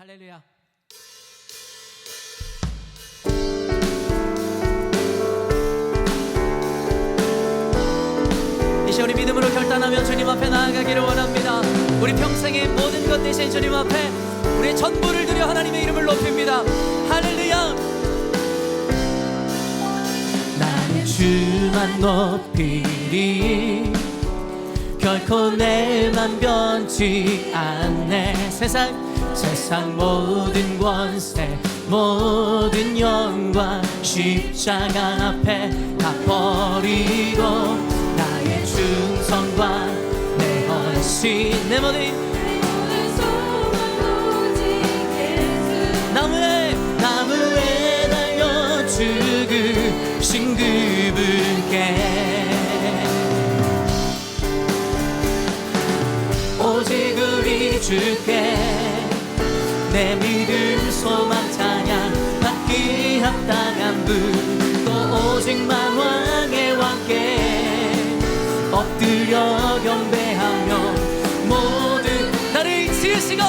할렐루야. 이제 우리 믿음으로 결단하며 주님 앞에 나아가기를 원합니다. 우리 평생의 모든 것 대신 주님 앞에 우리의 전부를 드려 하나님의 이름을 높입니다. 할렐루야. 나는 주만 높이리, 결코 내 맘 변치 않네. 세상 모든 권세 모든 영광 십자가 앞에 다 버리고 나의 충성과 내 헌신 내 모든 소망 오직 예수 나무에 달려 죽으신 그분께 오직 우리 주께 내 믿음 소망 찬양 받기 합당한 분 또 오직만 왕의 왕께 엎드려 경배하며 모든 나를 지으시고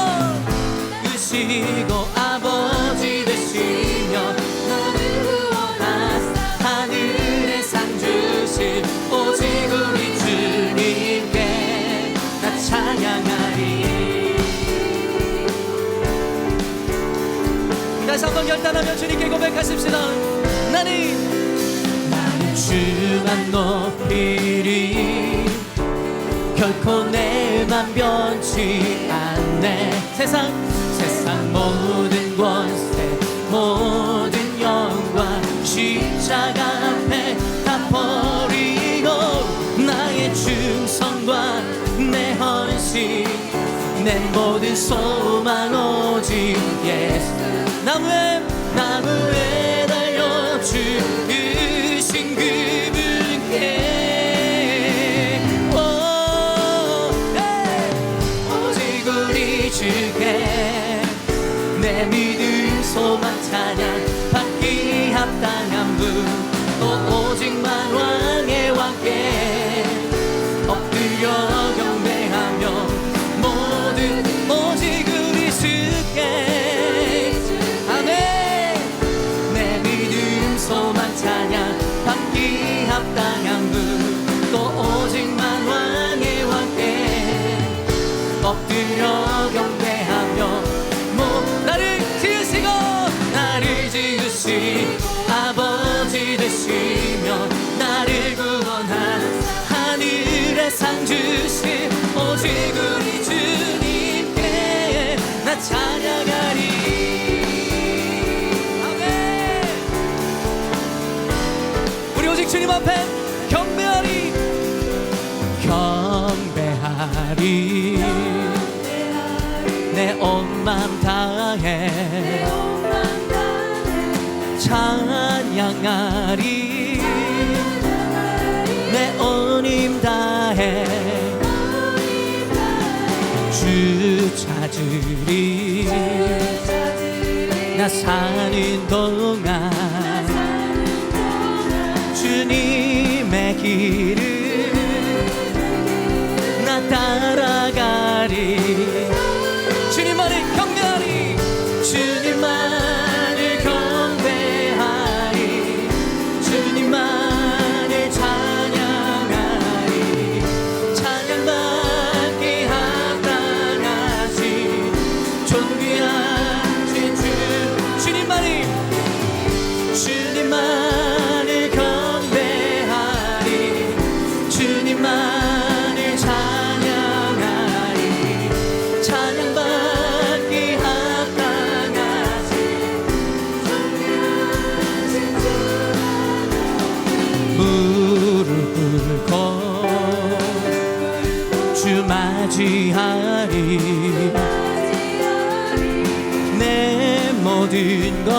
아버지 되시며 나를 구원하사 하늘의 상 주신 오직 우리 주님께 나 찬양하리. 다시 한번 결단하며 주님께 고백하십시다. 나는 주만 높이리, 결코 내 맘 변치 않네. 세상 모든 권세 모든 영광 십자가 앞에 다 버리고 나의 충성과 내 헌신 내 모든 소망 오직 예수 나무에 달려 죽으신 그분께 오직 우리 주께 내 믿음 소망 찬양 받기 합당한 분 또 오직만 왕의 왕께 엎드려 경배하며 모든 오직 우리 주께 내 믿음 소망 찬양 받기 합당한 분 또 오직만 왕의 왕께 엎드려 경배하며 나를 지으신 아버지 되시며 나를 구원한 하늘의 상 주신 오직 우리 주님께 나 찬양하리. 주님 앞에 경배하리 내 온 맘 다해 찬양하리 내 온 힘 다해 주 찾으리 나 사는 동안 주님의 길을 나 따라가리. 주님만을 경배하리 주님만을 경배하리 주님만을 찬양하리 찬양받기 합당하신 존귀하신 주님만을 주님만을 찬양하리 찬양받기 합당하신 무릎 꿇고 주 맞이하리 내 모든 것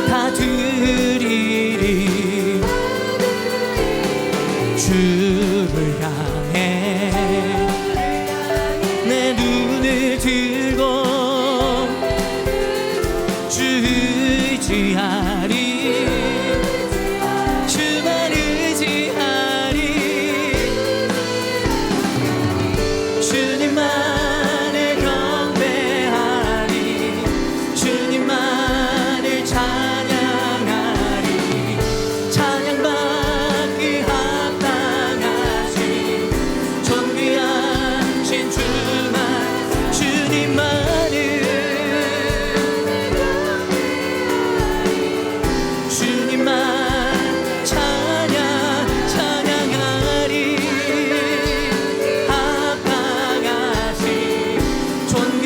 다 드리리 주를 향해 내 눈을 들고 주 의지하리 주만 의지하리 주님만을 경배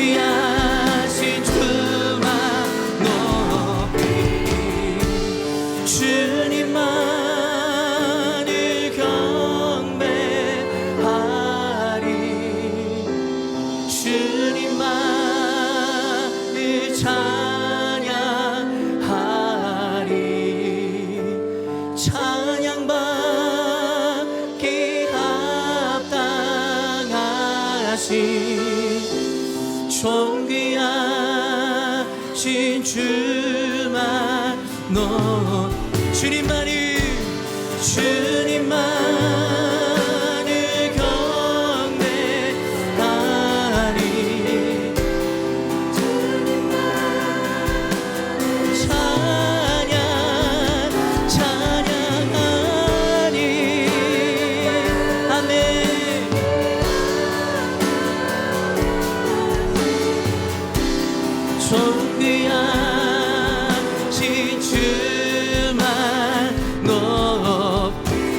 존귀하신 주만 높이 주님만을 경배하리 주님만을 찬양하리 찬양받기 합당하신 존귀하신 주만 주님만을 경배하리 찬양하리 아멘 존귀하신 주만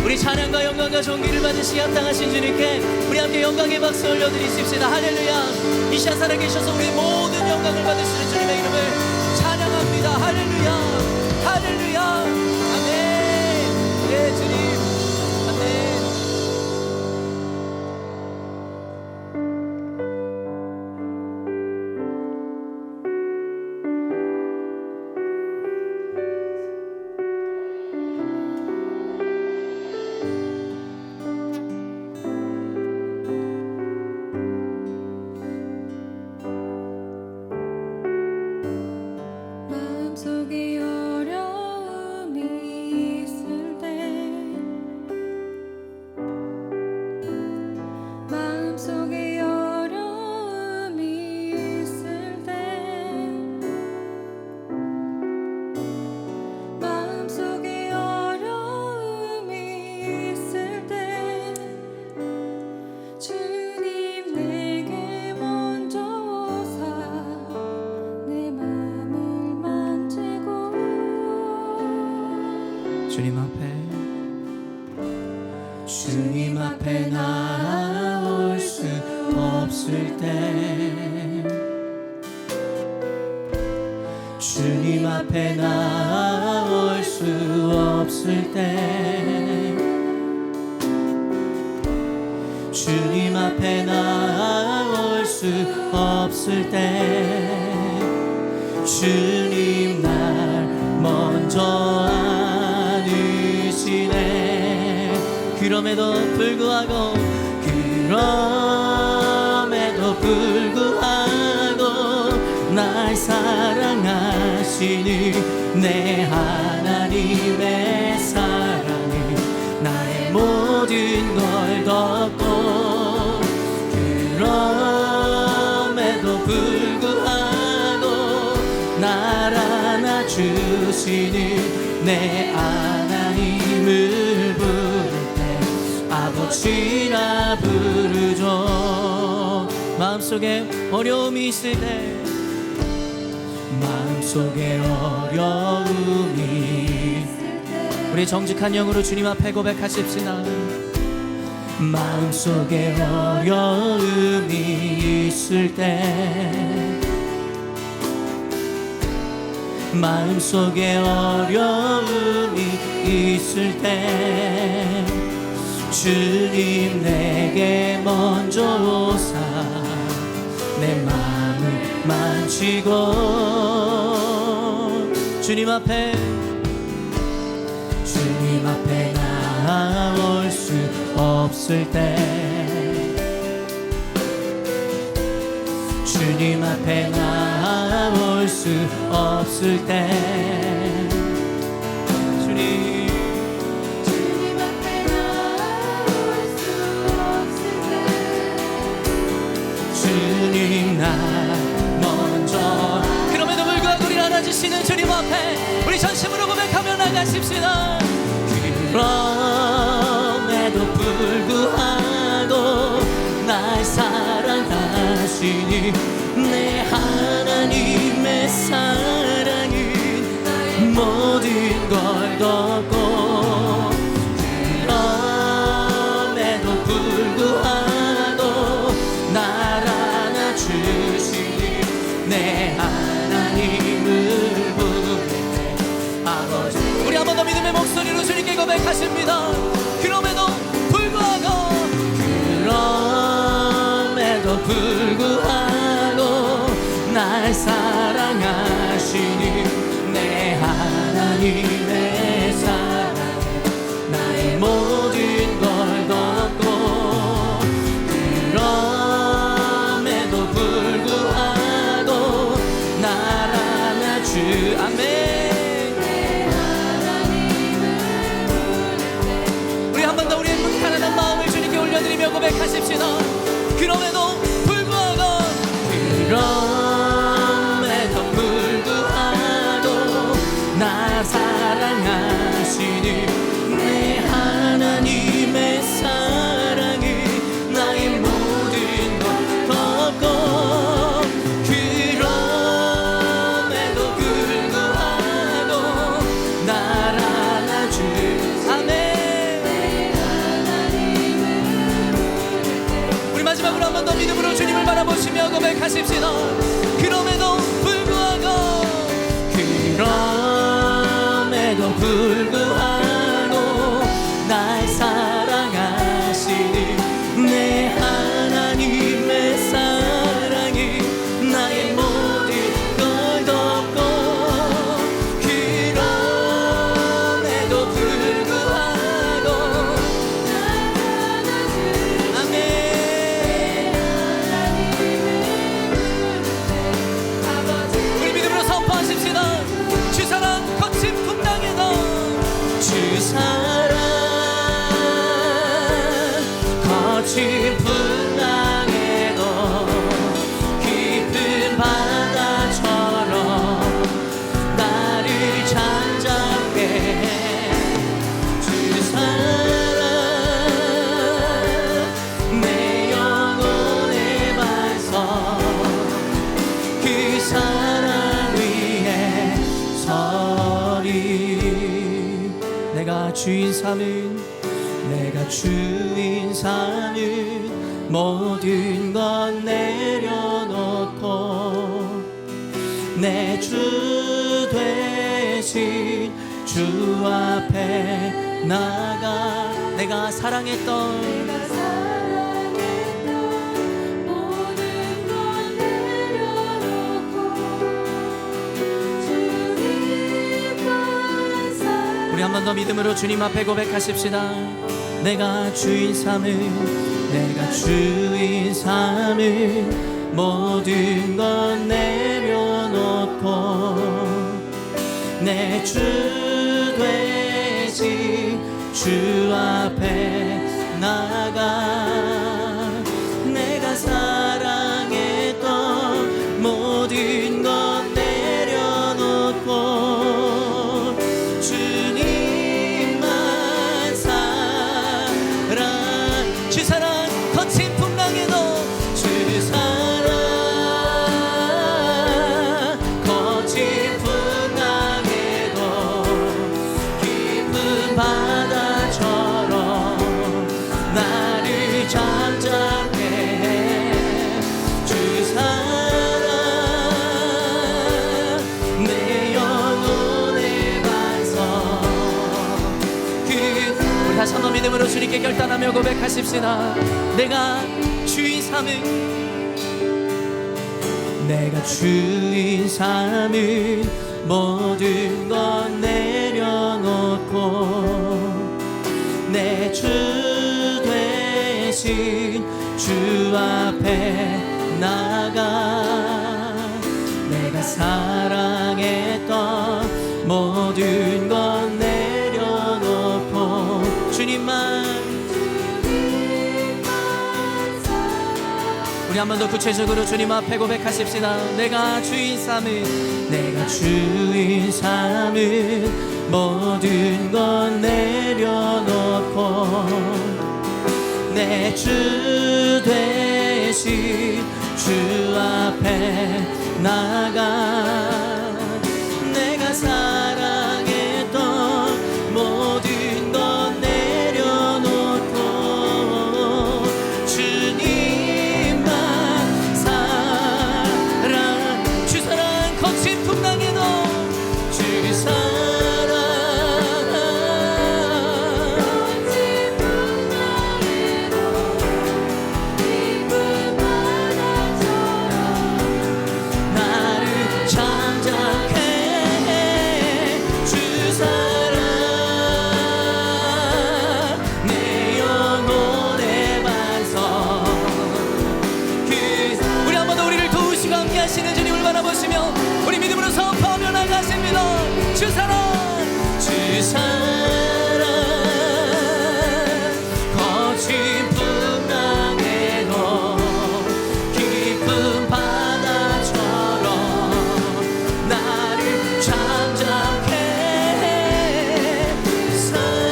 우리 찬양과 영광과 존귀를 받으시기 합당하신 주님께 우리 함께 영광의 박수 올려드리십시다. 할렐루야. 이 시간 살아계셔서 우리 모든 영광을 받으시는 주님의 이름을 찬양합니다. 할렐루야 할렐루야 아멘. 예 주님 아멘. 마음속에 어려움이 있을 때 마음속에 어려움이 있을 때 마음속에 어려움이 있을 때 주님 내게 먼저 오사 내 맘을 만지고 주님 앞에 나올 수 없을 때 주님 앞에 나올 수 없을 때 주님 앞에 나올 수 없을 때 주님 날 먼저 안으시네. 그럼에도 불구하고 날 사랑하시는 내 하나님의 사랑이 나의 모든 걸 덮고 그럼에도 불구하고 날 안아주시는 내 하나님을 부를 때 아버지라 부르죠. 마음속에 어려움이 있을 때 마음속에 어려움이 우리 정직한 영으로 주님 앞에 고백하십시다. 마음속에 어려움이 있을 때 마음속에 어려움이 있을 때 주님 내게 먼저 오사 내 마음을 만지고 주님 앞에 나올 수 없을 때 주님 앞에 나올 수 없을 때 주님 앞에 나올 수 없을 때 주님 나 먼저 그럼에도 불구하고 우리를 안아주시는 주님 앞에 우리 전심으로 고백하며 나가십시다. 그럼에도 불구하고 날 사랑하시니 내 하나님의 사랑은 모든 걸 덮고 그럼에도 불구하고 날 안아주시니 내 하나님을 부를 때 아버지. 우리 한 번 더 믿음의 목소리로 주님께 고백하십니다. 그럼에도 불구하고 날 사랑하시니 내 하나님의 사랑에 나의 모든 걸 덮고 그럼에도 불구하고 날 안아주 아멘. 우리 한 번 더 우리의 무탈한 마음을 주님께 올려드리며 고백하십시다. 그럼에도 불구하고 나 사랑하시니 내 하나님의 사랑이 나의 모든 것 덮고 그럼에도 불구하고 날 안아주 아멘. 우리 마지막으로 한 번 더 믿음으로 주님을 바라보시며 고백하십시다. 그럼에도 불구하고 날 사랑하시니 내 하나님의 사랑이 나의 모든 걸 덮고 그럼에도 불구하고 아멘. 우리 믿음으로 선포하십시다. 주 사랑 거친 풍랑에도 주 사랑 거친 풍랑에도 깊은 바다처럼 나를 잠잠게 주 사랑 내 영혼의 반석 그 사랑 위에 서리. 내가 주인 삼은 모든 것 내려놓고 내 주 되신 주 앞에 나가 내가 사랑했던 모든 것 내려놓고 주님만 사랑. 우리 한 번 더 믿음으로 주님 앞에 고백하십시다. 내가 주인 삼은 모든 것 내려놓고 내 주 되신 주 앞에 나가 내가 사랑했던 모든 것 내려놓고 주님만 사랑 주 사랑 거친 풍랑에도 주 사랑 거친 풍랑에도 깊은 바다처럼 나를 잠잠게 해 주 사랑 내 영혼의 반석 우리 다시 한번 믿음으로 주님께 결단하며 고백하십시다. 내가 주인 삼은 모든 것 내려놓고 내 주 되신 주 앞에 나가 내가 사랑했던 모든 것 내려놓고 주님만 우리 한 번 더 구체적으로 주님 앞에 고백하십시다. 내가 주인 삼은 모든 것 내려놓고 내 주 되신 주 앞에 나가 내가 사랑했던 모든 것 내려놓고 주님만 사랑 믿으며 우리 믿음으로 선포하며 나가십니다. 주 사랑, 주 사랑, 거친 풍랑에도 깊은 바다처럼 나를 잠잠케 해. 사랑,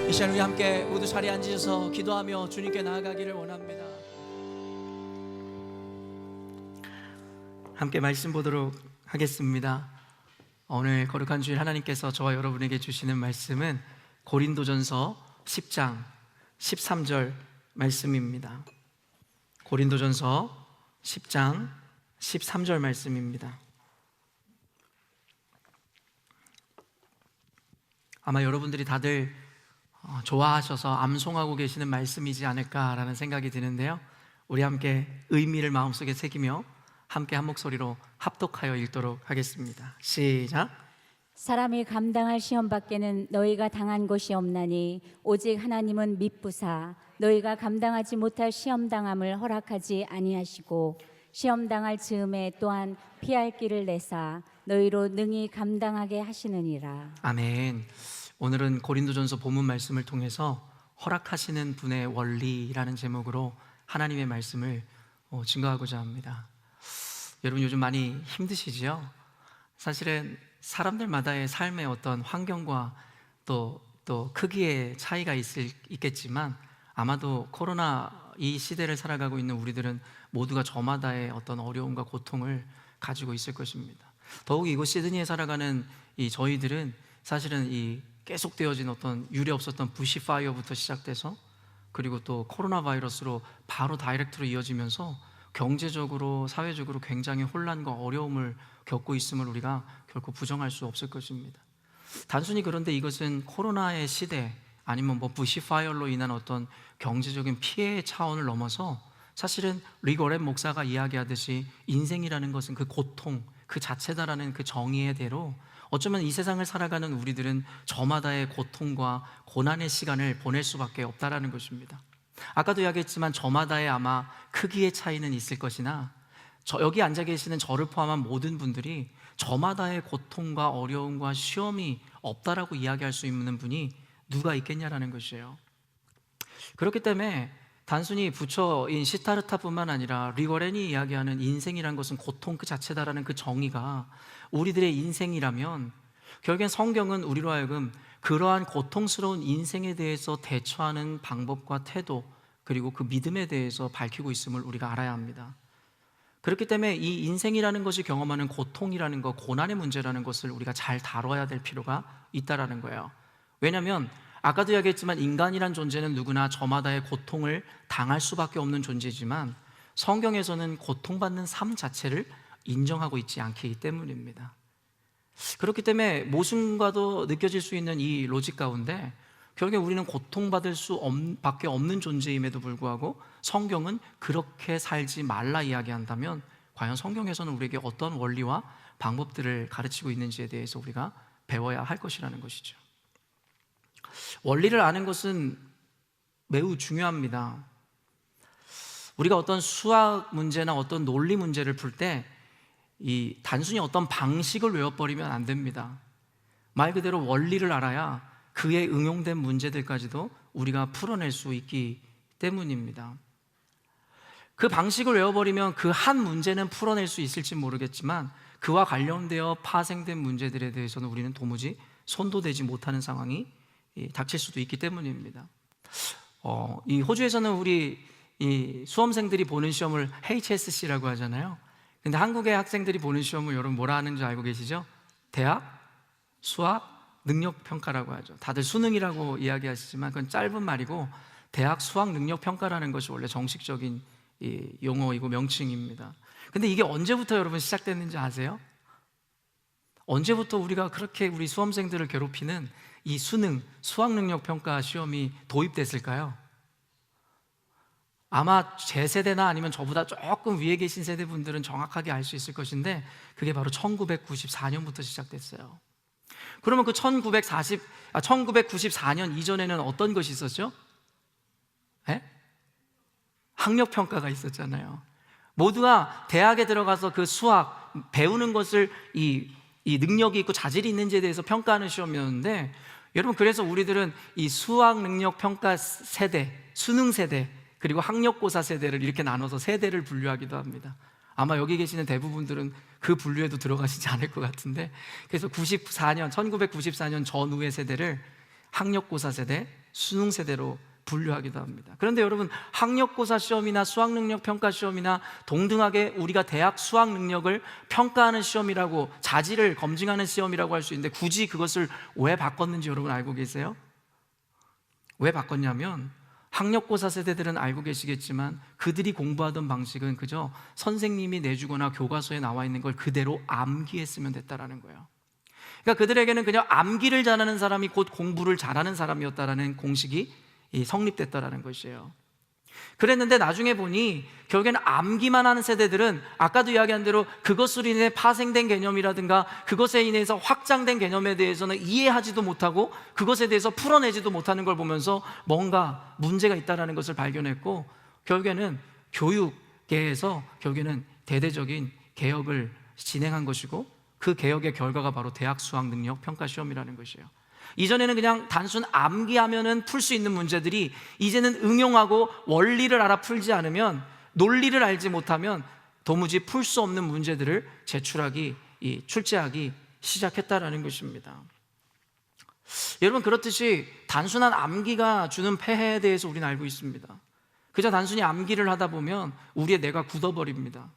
이 시간 우리 함께 모두 자리에 앉으셔서 기도하며 주님께 나아가기를 원합니다. 함께 말씀 보도록 하겠습니다. 오늘 거룩한 주일 하나님께서 저와 여러분에게 주시는 말씀은 고린도전서 10장 13절 말씀입니다. 고린도전서 10장 13절 말씀입니다. 아마 여러분들이 다들 좋아하셔서 암송하고 계시는 말씀이지 않을까라는 생각이 드는데요, 우리 함께 의미를 마음속에 새기며 함께 한 목소리로 합독하여 읽도록 하겠습니다. 시작. 사람이 감당할 시험 밖에는 너희가 당한 것이 없나니 오직 하나님은 미쁘사 너희가 감당하지 못할 시험 당함을 허락하지 아니하시고 시험 당할 즈음에 또한 피할 길을 내사 너희로 능히 감당하게 하시느니라. 아멘. 오늘은 고린도전서 본문 말씀을 통해서 허락하시는 분의 원리라는 제목으로 하나님의 말씀을 증거하고자 합니다. 여러분 요즘 많이 힘드시지요? 사실은 사람들마다의 삶의 어떤 환경과 또 크기의 차이가 있겠지만 아마도 코로나 이 시대를 살아가고 있는 우리들은 모두가 저마다의 어떤 어려움과 고통을 가지고 있을 것입니다. 더욱 이곳 시드니에 살아가는 이 저희들은 사실은 이 계속되어진 어떤 유례 없었던 부시파이어부터 시작돼서 그리고 또 코로나 바이러스로 바로 다이렉트로 이어지면서 경제적으로 사회적으로 굉장히 혼란과 어려움을 겪고 있음을 우리가 결코 부정할 수 없을 것입니다. 단순히 그런데 이것은 코로나의 시대 아니면 부시파이어로 인한 어떤 경제적인 피해의 차원을 넘어서 사실은 릭 워렌 목사가 이야기하듯이 인생이라는 것은 그 고통 그 자체다라는 그 정의의 대로 어쩌면 이 세상을 살아가는 우리들은 저마다의 고통과 고난의 시간을 보낼 수밖에 없다라는 것입니다. 아까도 이야기했지만 저마다의 아마 크기의 차이는 있을 것이나 여기 앉아 계시는 저를 포함한 모든 분들이 저마다의 고통과 어려움과 시험이 없다라고 이야기할 수 있는 분이 누가 있겠냐라는 것이에요. 그렇기 때문에 단순히 부처인 시타르타뿐만 아니라 리거렌이 이야기하는 인생이란 것은 고통 그 자체다라는 그 정의가 우리들의 인생이라면 결국엔 성경은 우리로 하여금 그러한 고통스러운 인생에 대해서 대처하는 방법과 태도 그리고 그 믿음에 대해서 밝히고 있음을 우리가 알아야 합니다. 그렇기 때문에 이 인생이라는 것이 경험하는 고통이라는 것, 고난의 문제라는 것을 우리가 잘 다뤄야 될 필요가 있다라는 거예요. 왜냐하면 아까도 이야기했지만 인간이란 존재는 누구나 저마다의 고통을 당할 수밖에 없는 존재지만 성경에서는 고통받는 삶 자체를 인정하고 있지 않기 때문입니다. 그렇기 때문에 모순과도 느껴질 수 있는 이 로직 가운데 결국에 우리는 고통받을 수밖에 없는 존재임에도 불구하고 성경은 그렇게 살지 말라 이야기한다면 과연 성경에서는 우리에게 어떤 원리와 방법들을 가르치고 있는지에 대해서 우리가 배워야 할 것이라는 것이죠. 원리를 아는 것은 매우 중요합니다. 우리가 어떤 수학 문제나 어떤 논리 문제를 풀 때 단순히 어떤 방식을 외워버리면 안 됩니다. 말 그대로 원리를 알아야 그에 응용된 문제들까지도 우리가 풀어낼 수 있기 때문입니다. 그 방식을 외워버리면 그 한 문제는 풀어낼 수 있을지 모르겠지만 그와 관련되어 파생된 문제들에 대해서는 우리는 도무지 손도 대지 못하는 상황이 닥칠 수도 있기 때문입니다. 이 호주에서는 우리 이 수험생들이 보는 시험을 HSC라고 하잖아요. 근데 한국의 학생들이 보는 시험을 여러분 뭐라 하는지 알고 계시죠? 대학 수학 능력 평가라고 하죠. 다들 수능이라고 이야기하시지만 그건 짧은 말이고 대학 수학 능력 평가라는 것이 원래 정식적인 용어이고 명칭입니다. 근데 이게 언제부터 여러분 시작됐는지 아세요? 언제부터 우리가 그렇게 우리 수험생들을 괴롭히는 이 수능, 수학능력평가 시험이 도입됐을까요? 아마 제 세대나 아니면 저보다 조금 위에 계신 세대분들은 정확하게 알 수 있을 것인데 그게 바로 1994년부터 시작됐어요. 그러면 그 1994년 이전에는 어떤 것이 있었죠? 학력평가가 있었잖아요. 모두가 대학에 들어가서 그 수학 배우는 것을 이 능력이 있고 자질이 있는지에 대해서 평가하는 시험이었는데, 여러분 그래서 우리들은 이 수학 능력 평가 세대, 수능 세대, 그리고 학력고사 세대를 이렇게 나눠서 세대를 분류하기도 합니다. 아마 여기 계시는 대부분들은 그 분류에도 들어가시지 않을 것 같은데, 그래서 1994년 전후의 세대를 학력고사 세대, 수능 세대로 분류하기도 합니다. 그런데 여러분, 학력고사 시험이나 수학능력 평가 시험이나 동등하게 우리가 대학 수학능력을 평가하는 시험이라고, 자질을 검증하는 시험이라고 할 수 있는데, 굳이 그것을 왜 바꿨는지 여러분 알고 계세요? 왜 바꿨냐면, 학력고사 세대들은 알고 계시겠지만 그들이 공부하던 방식은 그저 선생님이 내주거나 교과서에 나와 있는 걸 그대로 암기했으면 됐다라는 거예요. 그러니까 그들에게는 그냥 암기를 잘하는 사람이 곧 공부를 잘하는 사람이었다라는 공식이 성립됐다라는 것이에요. 그랬는데 나중에 보니 결국에는 암기만 하는 세대들은 아까도 이야기한 대로 그것으로 인해 파생된 개념이라든가 그것에 인해서 확장된 개념에 대해서는 이해하지도 못하고 그것에 대해서 풀어내지도 못하는 걸 보면서 뭔가 문제가 있다는 것을 발견했고, 결국에는 교육계에서 결국에는 대대적인 개혁을 진행한 것이고, 그 개혁의 결과가 바로 대학 수학 능력 평가 시험이라는 것이에요. 이전에는 그냥 단순 암기하면은 풀 수 있는 문제들이 이제는 응용하고 원리를 알아 풀지 않으면, 논리를 알지 못하면 도무지 풀 수 없는 문제들을 출제하기 시작했다라는 것입니다. 여러분, 그렇듯이 단순한 암기가 주는 폐해에 대해서 우리는 알고 있습니다. 그저 단순히 암기를 하다 보면 우리의 뇌가 굳어버립니다.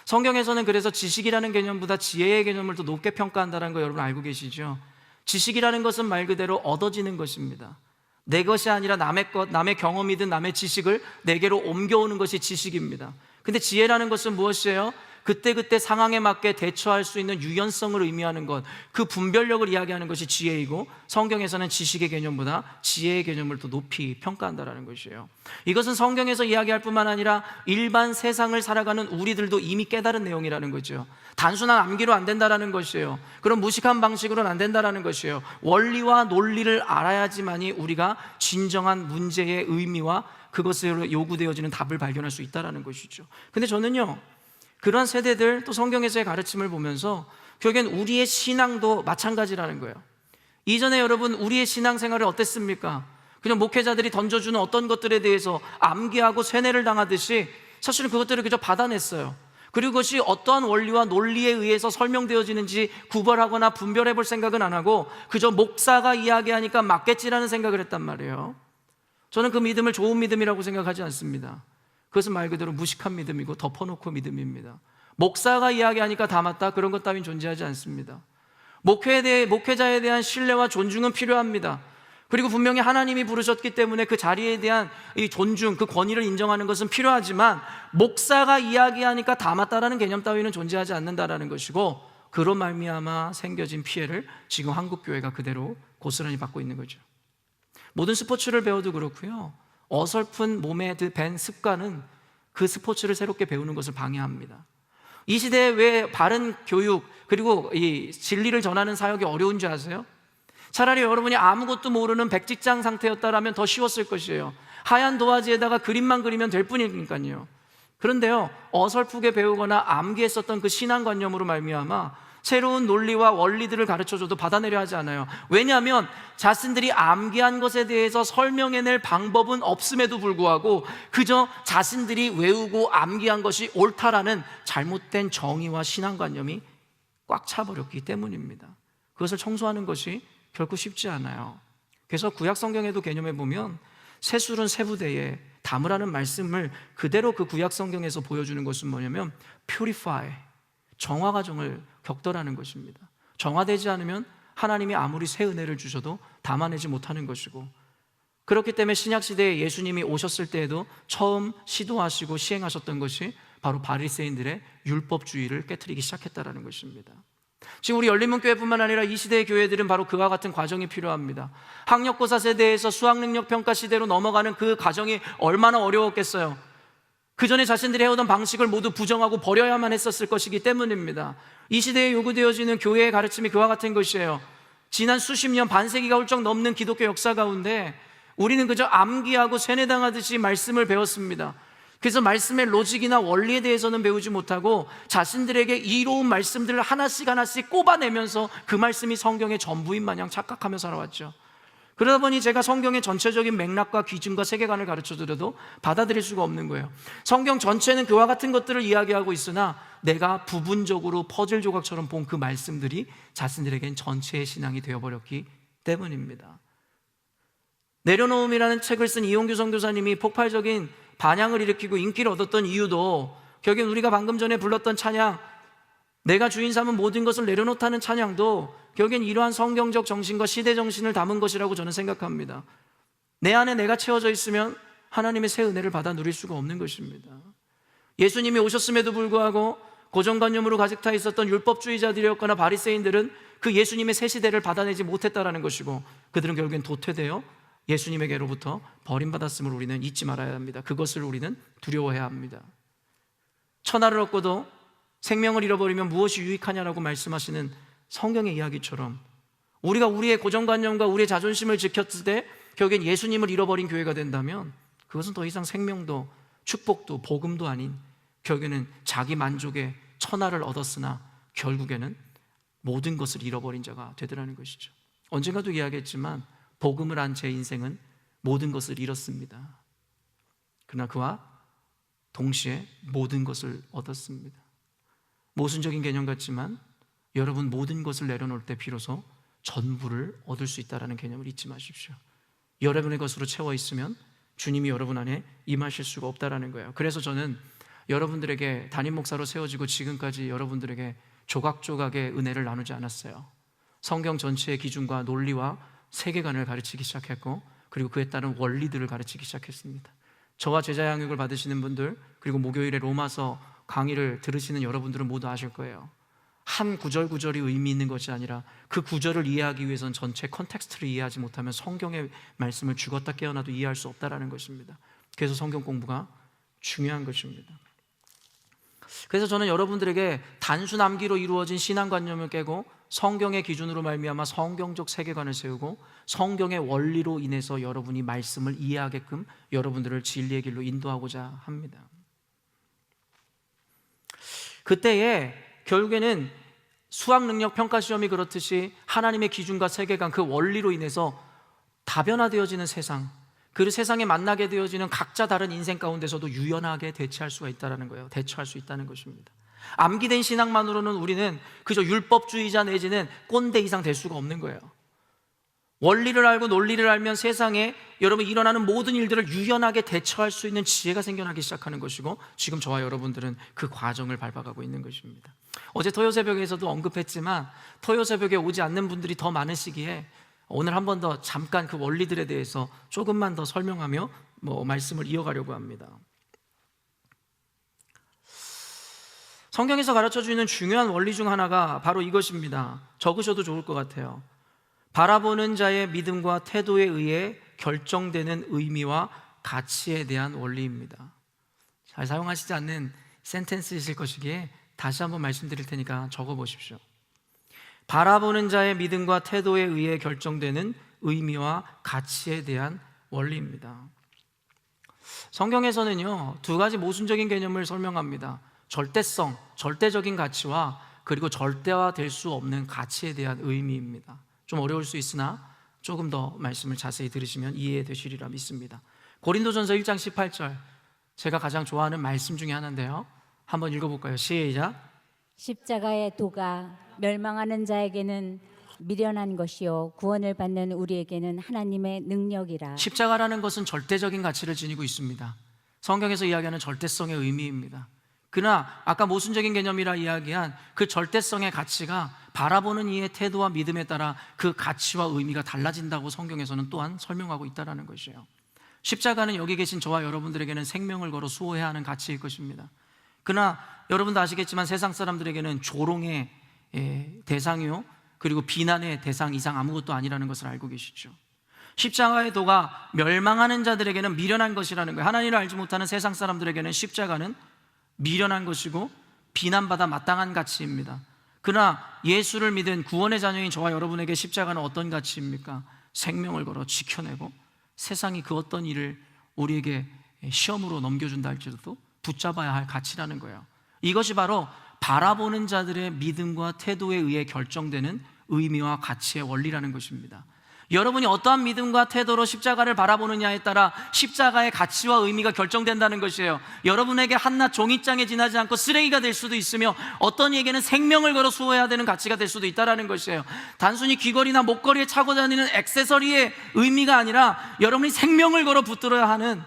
성경에서는 그래서 지식이라는 개념보다 지혜의 개념을 더 높게 평가한다는 거 여러분 알고 계시죠? 지식이라는 것은 말 그대로 얻어지는 것입니다. 내 것이 아니라 남의 것, 남의 경험이든 남의 지식을 내게로 옮겨오는 것이 지식입니다. 근데 지혜라는 것은 무엇이에요? 그때그때 상황에 맞게 대처할 수 있는 유연성을 의미하는 것, 그 분별력을 이야기하는 것이 지혜이고, 성경에서는 지식의 개념보다 지혜의 개념을 더 높이 평가한다는 것이에요. 이것은 성경에서 이야기할 뿐만 아니라 일반 세상을 살아가는 우리들도 이미 깨달은 내용이라는 거죠. 단순한 암기로 안 된다는 것이에요. 그런 무식한 방식으로는 안 된다는 것이에요. 원리와 논리를 알아야지만이 우리가 진정한 문제의 의미와 그것으로 요구되어지는 답을 발견할 수 있다는 것이죠. 근데 저는요, 그런 세대들, 또 성경에서의 가르침을 보면서 결국엔 우리의 신앙도 마찬가지라는 거예요. 이전에 여러분, 우리의 신앙생활이 어땠습니까? 그냥 목회자들이 던져주는 어떤 것들에 대해서 암기하고 세뇌를 당하듯이 사실은 그것들을 그저 받아냈어요. 그리고 그것이 어떠한 원리와 논리에 의해서 설명되어지는지 구별하거나 분별해 볼 생각은 안 하고 그저 목사가 이야기하니까 맞겠지라는 생각을 했단 말이에요. 저는 그 믿음을 좋은 믿음이라고 생각하지 않습니다. 그것은 말 그대로 무식한 믿음이고 덮어놓고 믿음입니다. 목사가 이야기하니까 다 맞다, 그런 것 따윈 존재하지 않습니다. 목회자에 대한 신뢰와 존중은 필요합니다. 그리고 분명히 하나님이 부르셨기 때문에 그 자리에 대한 이 존중, 그 권위를 인정하는 것은 필요하지만, 목사가 이야기하니까 다 맞다라는 개념 따위는 존재하지 않는다라는 것이고, 그로 말미암아 생겨진 피해를 지금 한국교회가 그대로 고스란히 받고 있는 거죠. 모든 스포츠를 배워도 그렇고요, 어설픈 몸에 밴 습관은 그 스포츠를 새롭게 배우는 것을 방해합니다. 이 시대에 왜 바른 교육 그리고 이 진리를 전하는 사역이 어려운지 아세요? 차라리 여러분이 아무것도 모르는 백직장 상태였다라면 더 쉬웠을 것이에요. 하얀 도화지에다가 그림만 그리면 될 뿐이니까요. 그런데요, 어설프게 배우거나 암기했었던 그 신앙관념으로 말미암아 새로운 논리와 원리들을 가르쳐줘도 받아내려 하지 않아요. 왜냐하면 자신들이 암기한 것에 대해서 설명해낼 방법은 없음에도 불구하고 그저 자신들이 외우고 암기한 것이 옳다라는 잘못된 정의와 신앙관념이 꽉 차버렸기 때문입니다. 그것을 청소하는 것이 결코 쉽지 않아요. 그래서 구약 성경에도 개념해 보면 세술은 세부대에 담으라는 말씀을 그대로 그 구약 성경에서 보여주는 것은 뭐냐면 purify, 정화 과정을 겪더라는 것입니다. 정화되지 않으면 하나님이 아무리 새 은혜를 주셔도 담아내지 못하는 것이고, 그렇기 때문에 신약시대에 예수님이 오셨을 때에도 처음 시도하시고 시행하셨던 것이 바로 바리새인들의 율법주의를 깨트리기 시작했다는 것입니다. 지금 우리 열린문교회뿐만 아니라 이 시대의 교회들은 바로 그와 같은 과정이 필요합니다. 학력고사 세대에서 수학능력평가 시대로 넘어가는 그 과정이 얼마나 어려웠겠어요. 그 전에 자신들이 해오던 방식을 모두 부정하고 버려야만 했었을 것이기 때문입니다. 이 시대에 요구되어지는 교회의 가르침이 그와 같은 것이에요. 지난 수십 년, 반세기가 훌쩍 넘는 기독교 역사 가운데 우리는 그저 암기하고 세뇌당하듯이 말씀을 배웠습니다. 그래서 말씀의 로직이나 원리에 대해서는 배우지 못하고 자신들에게 이로운 말씀들을 하나씩 하나씩 꼽아내면서 그 말씀이 성경의 전부인 마냥 착각하며 살아왔죠. 그러다 보니 제가 성경의 전체적인 맥락과 기준과 세계관을 가르쳐드려도 받아들일 수가 없는 거예요. 성경 전체는 그와 같은 것들을 이야기하고 있으나 내가 부분적으로 퍼즐 조각처럼 본 그 말씀들이 자신들에겐 전체의 신앙이 되어버렸기 때문입니다. 내려놓음이라는 책을 쓴 이용규 선교사님이 폭발적인 반향을 일으키고 인기를 얻었던 이유도 결국엔 우리가 방금 전에 불렀던 찬양, 내가 주인 삼은 모든 것을 내려놓다는 찬양도 결국엔 이러한 성경적 정신과 시대 정신을 담은 것이라고 저는 생각합니다. 내 안에 내가 채워져 있으면 하나님의 새 은혜를 받아 누릴 수가 없는 것입니다. 예수님이 오셨음에도 불구하고 고정관념으로 가득 차 있었던 율법주의자들이었거나 바리새인들은 그 예수님의 새 시대를 받아내지 못했다라는 것이고 그들은 결국엔 도태되어 예수님에게로부터 버림받았음을 우리는 잊지 말아야 합니다. 그것을 우리는 두려워해야 합니다. 천하를 얻고도 생명을 잃어버리면 무엇이 유익하냐라고 말씀하시는 성경의 이야기처럼 우리가 우리의 고정관념과 우리의 자존심을 지켰을 때 결국엔 예수님을 잃어버린 교회가 된다면 그것은 더 이상 생명도 축복도 복음도 아닌 결국에는 자기 만족의 천하를 얻었으나 결국에는 모든 것을 잃어버린 자가 되더라는 것이죠. 언젠가도 이야기했지만 복음을 안 제 인생은 모든 것을 잃었습니다. 그러나 그와 동시에 모든 것을 얻었습니다. 모순적인 개념 같지만 여러분 모든 것을 내려놓을 때 비로소 전부를 얻을 수 있다는 개념을 잊지 마십시오. 여러분의 것으로 채워 있으면 주님이 여러분 안에 임하실 수가 없다는 거예요. 그래서 저는 여러분들에게 담임 목사로 세워지고 지금까지 여러분들에게 조각조각의 은혜를 나누지 않았어요. 성경 전체의 기준과 논리와 세계관을 가르치기 시작했고 그리고 그에 따른 원리들을 가르치기 시작했습니다. 저와 제자 양육을 받으시는 분들 그리고 목요일에 로마서 강의를 들으시는 여러분들은 모두 아실 거예요. 한 구절 구절이 의미 있는 것이 아니라 그 구절을 이해하기 위해서는 전체 컨텍스트를 이해하지 못하면 성경의 말씀을 죽었다 깨어나도 이해할 수 없다는 것입니다. 그래서 성경 공부가 중요한 것입니다. 그래서 저는 여러분들에게 단순 암기로 이루어진 신앙관념을 깨고 성경의 기준으로 말미암아 성경적 세계관을 세우고 성경의 원리로 인해서 여러분이 말씀을 이해하게끔 여러분들을 진리의 길로 인도하고자 합니다. 그때에 결국에는 수학능력 평가시험이 그렇듯이 하나님의 기준과 세계관 그 원리로 인해서 다변화되어지는 세상, 그 세상에 만나게 되어지는 각자 다른 인생 가운데서도 유연하게 대처할 수가 있다는 거예요. 대처할 수 있다는 것입니다. 암기된 신앙만으로는 우리는 그저 율법주의자 내지는 꼰대 이상 될 수가 없는 거예요. 원리를 알고 논리를 알면 세상에 여러분 일어나는 모든 일들을 유연하게 대처할 수 있는 지혜가 생겨나기 시작하는 것이고 지금 저와 여러분들은 그 과정을 밟아가고 있는 것입니다. 어제 토요새벽에서도 언급했지만 토요새벽에 오지 않는 분들이 더 많으시기에 오늘 한 번 더 잠깐 그 원리들에 대해서 조금만 더 설명하며 말씀을 이어가려고 합니다. 성경에서 가르쳐주는 중요한 원리 중 하나가 바로 이것입니다. 적으셔도 좋을 것 같아요. 바라보는 자의 믿음과 태도에 의해 결정되는 의미와 가치에 대한 원리입니다. 잘 사용하시지 않는 센텐스이실 것이기에 다시 한번 말씀드릴 테니까 적어보십시오. 바라보는 자의 믿음과 태도에 의해 결정되는 의미와 가치에 대한 원리입니다. 성경에서는요, 두 가지 모순적인 개념을 설명합니다. 절대성, 절대적인 가치와 그리고 절대화될 수 없는 가치에 대한 의미입니다. 좀 어려울 수 있으나 조금 더 말씀을 자세히 들으시면 이해되시리라 믿습니다. 고린도전서 1장 18절, 제가 가장 좋아하는 말씀 중에 하나인데요, 한번 읽어볼까요? 시작. 십자가의 도가 멸망하는 자에게는 미련한 것이요 구원을 받는 우리에게는 하나님의 능력이라. 십자가라는 것은 절대적인 가치를 지니고 있습니다. 성경에서 이야기하는 절대성의 의미입니다. 그러나 아까 모순적인 개념이라 이야기한 그 절대성의 가치가 바라보는 이의 태도와 믿음에 따라 그 가치와 의미가 달라진다고 성경에서는 또한 설명하고 있다는 것이에요. 십자가는 여기 계신 저와 여러분들에게는 생명을 걸어 수호해야 하는 가치일 것입니다. 그러나 여러분도 아시겠지만 세상 사람들에게는 조롱의 대상이요 그리고 비난의 대상 이상 아무것도 아니라는 것을 알고 계시죠. 십자가의 도가 멸망하는 자들에게는 미련한 것이라는 거예요. 하나님을 알지 못하는 세상 사람들에게는 십자가는 미련한 것이고 비난받아 마땅한 가치입니다. 그러나 예수를 믿은 구원의 자녀인 저와 여러분에게 십자가는 어떤 가치입니까? 생명을 걸어 지켜내고 세상이 그 어떤 일을 우리에게 시험으로 넘겨준다 할지라도 붙잡아야 할 가치라는 거예요. 이것이 바로 바라보는 자들의 믿음과 태도에 의해 결정되는 의미와 가치의 원리라는 것입니다. 여러분이 어떠한 믿음과 태도로 십자가를 바라보느냐에 따라 십자가의 가치와 의미가 결정된다는 것이에요. 여러분에게 한낱 종이장에 지나지 않고 쓰레기가 될 수도 있으며 어떤 이에게는 생명을 걸어 수호해야 되는 가치가 될 수도 있다는 것이에요. 단순히 귀걸이나 목걸이에 차고 다니는 액세서리의 의미가 아니라 여러분이 생명을 걸어 붙들어야 하는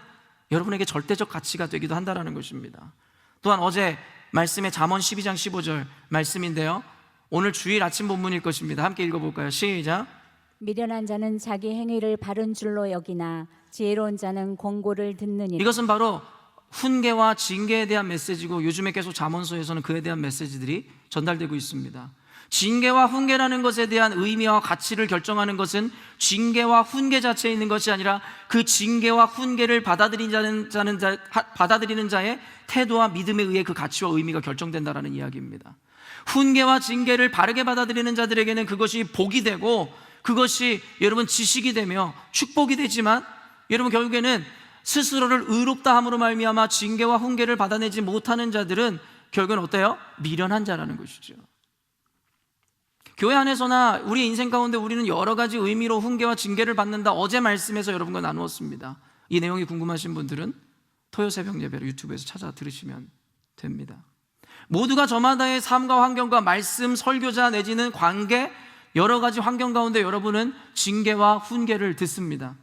여러분에게 절대적 가치가 되기도 한다는 것입니다. 또한 어제 말씀의 잠언 12장 15절 말씀인데요, 오늘 주일 아침 본문일 것입니다. 함께 읽어볼까요? 시작. 미련한 자는 자기 행위를 바른 줄로 여기나 지혜로운 자는 권고를 듣느니라. 이것은 바로 훈계와 징계에 대한 메시지고 요즘에 계속 잠언서에서는 그에 대한 메시지들이 전달되고 있습니다. 징계와 훈계라는 것에 대한 의미와 가치를 결정하는 것은 징계와 훈계 자체에 있는 것이 아니라 그 징계와 훈계를 받아들이는 자의 태도와 믿음에 의해 그 가치와 의미가 결정된다는 이야기입니다. 훈계와 징계를 바르게 받아들이는 자들에게는 그것이 복이 되고 그것이 여러분 지식이 되며 축복이 되지만 여러분 결국에는 스스로를 의롭다 함으로 말미암아 징계와 훈계를 받아내지 못하는 자들은 결국은 어때요? 미련한 자라는 것이죠. 교회 안에서나 우리 인생 가운데 우리는 여러 가지 의미로 훈계와 징계를 받는다. 어제 말씀에서 여러분과 나누었습니다. 이 내용이 궁금하신 분들은 토요 새벽 예배를 유튜브에서 찾아 들으시면 됩니다. 모두가 저마다의 삶과 환경과 말씀, 설교자 내지는 관계, 여러 가지 환경 가운데 여러분은 징계와 훈계를 듣습니다.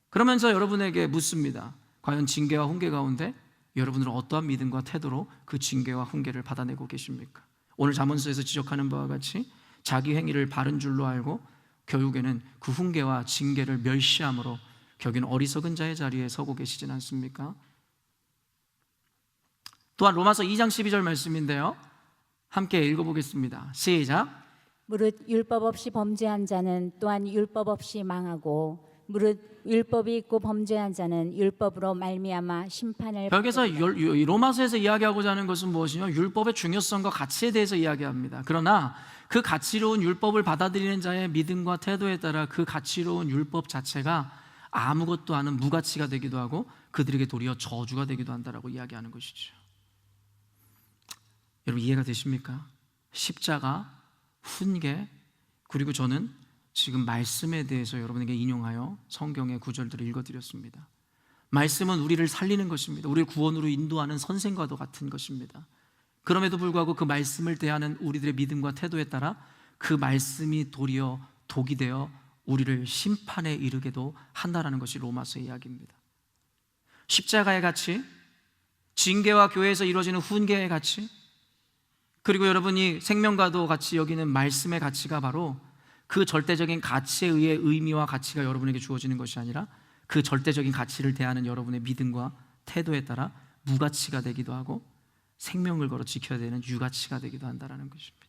그러면서 여러분에게 묻습니다. 과연 징계와 훈계 가운데 여러분들은 어떠한 믿음과 태도로 그 징계와 훈계를 받아내고 계십니까? 오늘 잠언서에서 지적하는 바와 같이 자기 행위를 바른 줄로 알고 결국에는 그 훈계와 징계를 멸시함으로 결국에는 어리석은 자의 자리에 서고 계시진 않습니까? 또한 로마서 2장 12절 말씀인데요, 함께 읽어보겠습니다. 시작. 무릇 율법 없이 범죄한 자는 또한 율법 없이 망하고 무릇 율법이 있고 범죄한 자는 율법으로 말미암아 심판을 여기서 로마서에서 이야기하고자 하는 것은 무엇이냐? 율법의 중요성과 가치에 대해서 이야기합니다. 그러나 그 가치로운 율법을 받아들이는 자의 믿음과 태도에 따라 그 가치로운 율법 자체가 아무것도 아닌 무가치가 되기도 하고 그들에게 도리어 저주가 되기도 한다라고 이야기하는 것이죠. 여러분 이해가 되십니까? 십자가, 훈계, 그리고 저는 지금 말씀에 대해서 여러분에게 인용하여 성경의 구절들을 읽어드렸습니다. 말씀은 우리를 살리는 것입니다. 우리를 구원으로 인도하는 선생과도 같은 것입니다. 그럼에도 불구하고 그 말씀을 대하는 우리들의 믿음과 태도에 따라 그 말씀이 도리어 독이 되어 우리를 심판에 이르게도 한다는 것이 로마서의 이야기입니다. 십자가의 가치, 징계와 교회에서 이루어지는 훈계의 가치, 그리고 여러분이 생명과도 같이 여기는 말씀의 가치가 바로 그 절대적인 가치에 의해 의미와 가치가 여러분에게 주어지는 것이 아니라 그 절대적인 가치를 대하는 여러분의 믿음과 태도에 따라 무가치가 되기도 하고 생명을 걸어 지켜야 되는 유가치가 되기도 한다는 것입니다.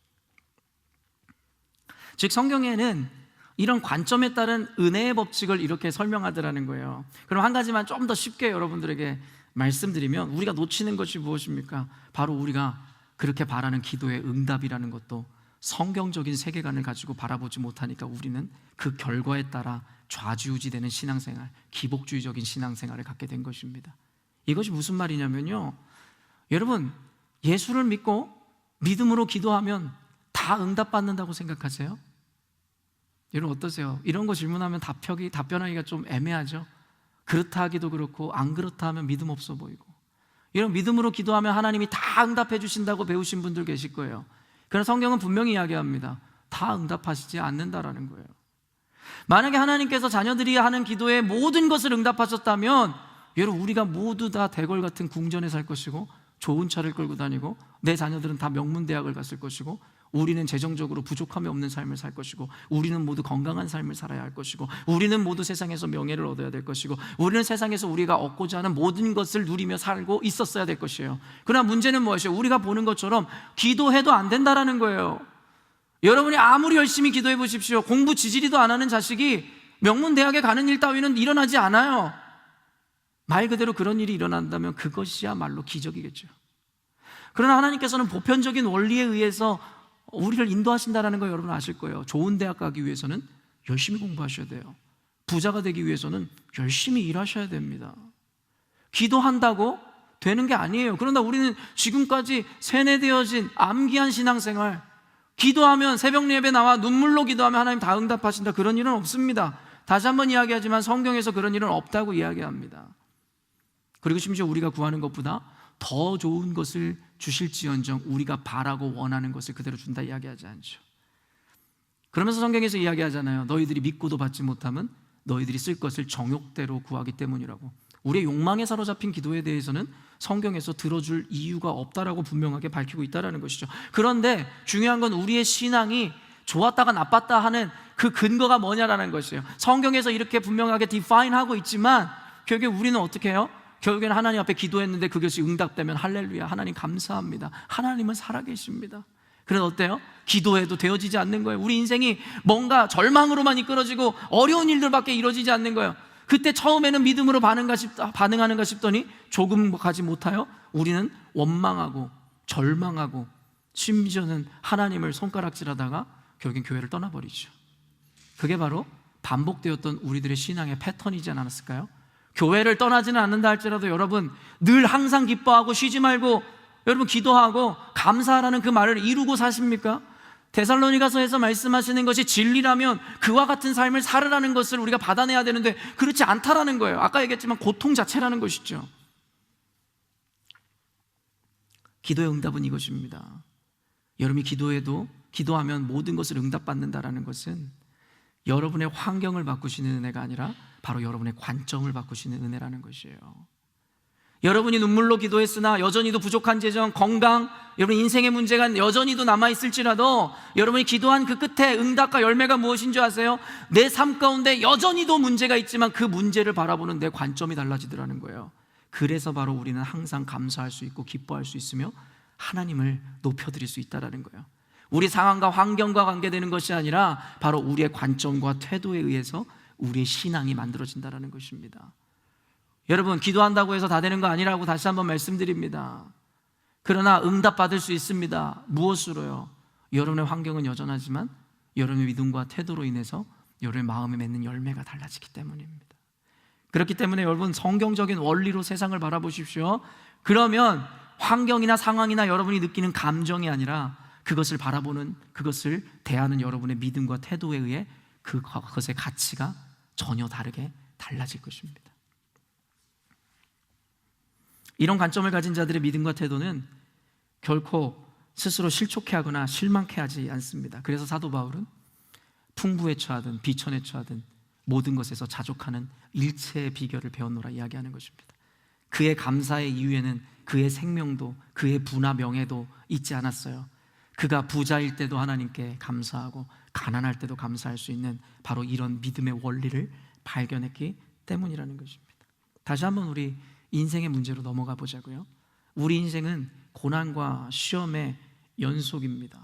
즉 성경에는 이런 관점에 따른 은혜의 법칙을 이렇게 설명하더라는 거예요. 그럼 한 가지만 좀 더 쉽게 여러분들에게 말씀드리면 우리가 놓치는 것이 무엇입니까? 바로 우리가 그렇게 바라는 기도의 응답이라는 것도 성경적인 세계관을 가지고 바라보지 못하니까 우리는 그 결과에 따라 좌지우지되는 신앙생활, 기복주의적인 신앙생활을 갖게 된 것입니다. 이것이 무슨 말이냐면요, 여러분 예수를 믿고 믿음으로 기도하면 다 응답받는다고 생각하세요? 여러분 어떠세요? 이런 거 질문하면 답변하기가 좀 애매하죠? 그렇다 하기도 그렇고 안 그렇다 하면 믿음 없어 보이고, 이런 믿음으로 기도하면 하나님이 다 응답해 주신다고 배우신 분들 계실 거예요. 그러나 성경은 분명히 이야기합니다. 다 응답하시지 않는다라는 거예요. 만약에 하나님께서 자녀들이 하는 기도에 모든 것을 응답하셨다면 여러분 우리가 모두 다 대궐 같은 궁전에 살 것이고 좋은 차를 끌고 다니고 내 자녀들은 다 명문대학을 갔을 것이고 우리는 재정적으로 부족함이 없는 삶을 살 것이고 우리는 모두 건강한 삶을 살아야 할 것이고 우리는 모두 세상에서 명예를 얻어야 될 것이고 우리는 세상에서 우리가 얻고자 하는 모든 것을 누리며 살고 있었어야 될 것이에요. 그러나 문제는 무엇이에요? 우리가 보는 것처럼 기도해도 안 된다라는 거예요. 여러분이 아무리 열심히 기도해 보십시오. 공부 지지리도 안 하는 자식이 명문대학에 가는 일 따위는 일어나지 않아요. 말 그대로 그런 일이 일어난다면 그것이야말로 기적이겠죠. 그러나 하나님께서는 보편적인 원리에 의해서 우리를 인도하신다는 거 여러분 아실 거예요. 좋은 대학 가기 위해서는 열심히 공부하셔야 돼요. 부자가 되기 위해서는 열심히 일하셔야 됩니다. 기도한다고 되는 게 아니에요. 그러나 우리는 지금까지 세뇌되어진 암기한 신앙생활, 기도하면 새벽 예배 나와 눈물로 기도하면 하나님 다 응답하신다, 그런 일은 없습니다. 다시 한번 이야기하지만 성경에서 그런 일은 없다고 이야기합니다. 그리고 심지어 우리가 구하는 것보다 더 좋은 것을 주실지언정 우리가 바라고 원하는 것을 그대로 준다 이야기하지 않죠. 그러면서 성경에서 이야기하잖아요. 너희들이 믿고도 받지 못하면 너희들이 쓸 것을 정욕대로 구하기 때문이라고. 우리의 욕망에 사로잡힌 기도에 대해서는 성경에서 들어줄 이유가 없다라고 분명하게 밝히고 있다는 것이죠. 그런데 중요한 건 우리의 신앙이 좋았다가 나빴다 하는 그 근거가 뭐냐라는 것이에요. 성경에서 이렇게 분명하게 디파인하고 있지만 결국에 우리는 어떻게 해요? 결국에는 하나님 앞에 기도했는데 그것이 응답되면 할렐루야, 하나님 감사합니다, 하나님은 살아계십니다. 그래서 어때요? 기도해도 되어지지 않는 거예요. 우리 인생이 뭔가 절망으로만 이끌어지고 어려운 일들밖에 이루어지지 않는 거예요. 그때 처음에는 믿음으로 반응하는가 싶더니 조금 가지 못하여 우리는 원망하고 절망하고 심지어는 하나님을 손가락질하다가 결국엔 교회를 떠나버리죠. 그게 바로 반복되었던 우리들의 신앙의 패턴이지 않았을까요? 교회를 떠나지는 않는다 할지라도 여러분 늘 항상 기뻐하고 쉬지 말고 여러분 기도하고 감사하라는 그 말을 이루고 사십니까? 데살로니가서에서 말씀하시는 것이 진리라면 그와 같은 삶을 살으라는 것을 우리가 받아내야 되는데 그렇지 않다라는 거예요. 아까 얘기했지만 고통 자체라는 것이죠. 기도의 응답은 이것입니다. 여러분이 기도하면 모든 것을 응답받는다라는 것은 여러분의 환경을 바꾸시는 은혜가 아니라 바로 여러분의 관점을 바꾸시는 은혜라는 것이에요. 여러분이 눈물로 기도했으나 여전히도 부족한 재정, 건강, 여러분 인생의 문제가 여전히도 남아있을지라도 여러분이 기도한 그 끝에 응답과 열매가 무엇인지 아세요? 내 삶 가운데 여전히도 문제가 있지만 그 문제를 바라보는 내 관점이 달라지더라는 거예요. 그래서 바로 우리는 항상 감사할 수 있고 기뻐할 수 있으며 하나님을 높여드릴 수 있다는 거예요. 우리 상황과 환경과 관계되는 것이 아니라 바로 우리의 관점과 태도에 의해서 우리의 신앙이 만들어진다는 것입니다. 여러분 기도한다고 해서 다 되는 거 아니라고 다시 한번 말씀드립니다. 그러나 응답받을 수 있습니다. 무엇으로요? 여러분의 환경은 여전하지만 여러분의 믿음과 태도로 인해서 여러분의 마음에 맺는 열매가 달라지기 때문입니다. 그렇기 때문에 여러분 성경적인 원리로 세상을 바라보십시오. 그러면 환경이나 상황이나 여러분이 느끼는 감정이 아니라 그것을 바라보는, 그것을 대하는 여러분의 믿음과 태도에 의해 그것의 가치가 전혀 다르게 달라질 것입니다. 이런 관점을 가진 자들의 믿음과 태도는 결코 스스로 실족해하거나 실망케 하지 않습니다. 그래서 사도 바울은 풍부에 처하든 비천에 처하든 모든 것에서 자족하는 일체의 비결을 배웠노라 이야기하는 것입니다. 그의 감사의 이유에는 그의 생명도 그의 부나 명예도 있지 않았어요. 그가 부자일 때도 하나님께 감사하고 가난할 때도 감사할 수 있는 바로 이런 믿음의 원리를 발견했기 때문이라는 것입니다. 다시 한번 우리 인생의 문제로 넘어가 보자고요. 우리 인생은 고난과 시험의 연속입니다.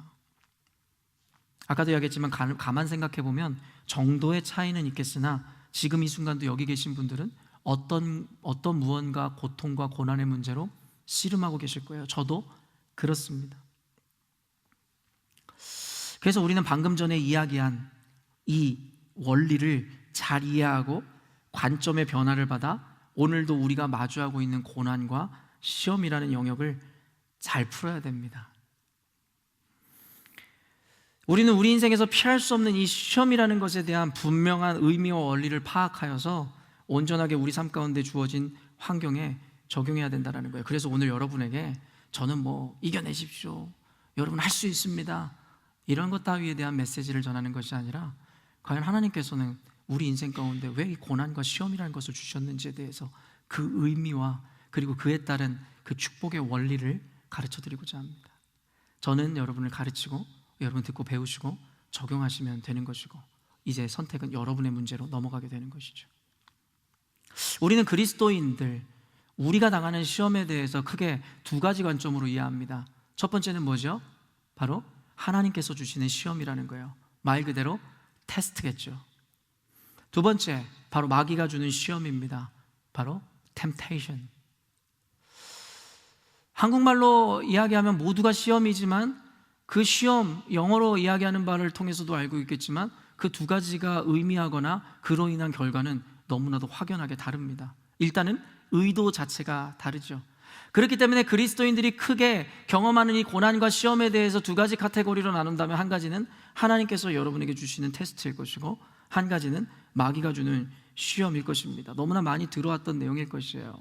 아까도 이야기했지만 가만 생각해 보면 정도의 차이는 있겠으나 지금 이 순간도 여기 계신 분들은 어떤 무언가 고통과 고난의 문제로 씨름하고 계실 거예요. 저도 그렇습니다. 그래서 우리는 방금 전에 이야기한 이 원리를 잘 이해하고 관점의 변화를 받아 오늘도 우리가 마주하고 있는 고난과 시험이라는 영역을 잘 풀어야 됩니다. 우리는 우리 인생에서 피할 수 없는 이 시험이라는 것에 대한 분명한 의미와 원리를 파악하여서 온전하게 우리 삶 가운데 주어진 환경에 적용해야 된다는 거예요. 그래서 오늘 여러분에게 저는 이겨내십시오, 여러분 할 수 있습니다, 이런 것 따위에 대한 메시지를 전하는 것이 아니라 과연 하나님께서는 우리 인생 가운데 왜 이 고난과 시험이라는 것을 주셨는지에 대해서 그 의미와 그리고 그에 따른 그 축복의 원리를 가르쳐 드리고자 합니다. 저는 여러분을 가르치고 여러분 듣고 배우시고 적용하시면 되는 것이고 이제 선택은 여러분의 문제로 넘어가게 되는 것이죠. 우리는 그리스도인들, 우리가 당하는 시험에 대해서 크게 두 가지 관점으로 이해합니다. 첫 번째는 뭐죠? 바로 하나님께서 주시는 시험이라는 거예요. 말 그대로 테스트겠죠. 두 번째, 바로 마귀가 주는 시험입니다. 바로 temptation. 한국말로 이야기하면 모두가 시험이지만 그 시험, 영어로 이야기하는 바를 통해서도 알고 있겠지만 그 두 가지가 의미하거나 그로 인한 결과는 너무나도 확연하게 다릅니다. 일단은 의도 자체가 다르죠. 그렇기 때문에 그리스도인들이 크게 경험하는 이 고난과 시험에 대해서 두 가지 카테고리로 나눈다면, 한 가지는 하나님께서 여러분에게 주시는 테스트일 것이고, 한 가지는 마귀가 주는 시험일 것입니다. 너무나 많이 들어왔던 내용일 것이에요.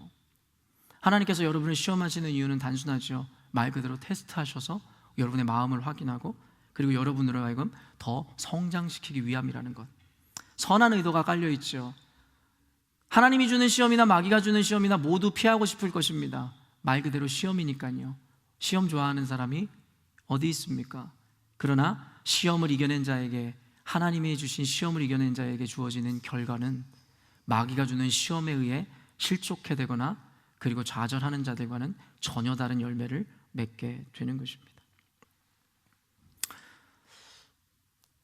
하나님께서 여러분을 시험하시는 이유는 단순하죠. 말 그대로 테스트하셔서 여러분의 마음을 확인하고, 그리고 여러분으로 하여금 더 성장시키기 위함이라는 것. 선한 의도가 깔려 있죠. 하나님이 주는 시험이나 마귀가 주는 시험이나 모두 피하고 싶을 것입니다. 말 그대로 시험이니까요. 시험 좋아하는 사람이 어디 있습니까? 그러나 시험을 이겨낸 자에게, 하나님이 주신 시험을 이겨낸 자에게 주어지는 결과는 마귀가 주는 시험에 의해 실족해 되거나 그리고 좌절하는 자들과는 전혀 다른 열매를 맺게 되는 것입니다.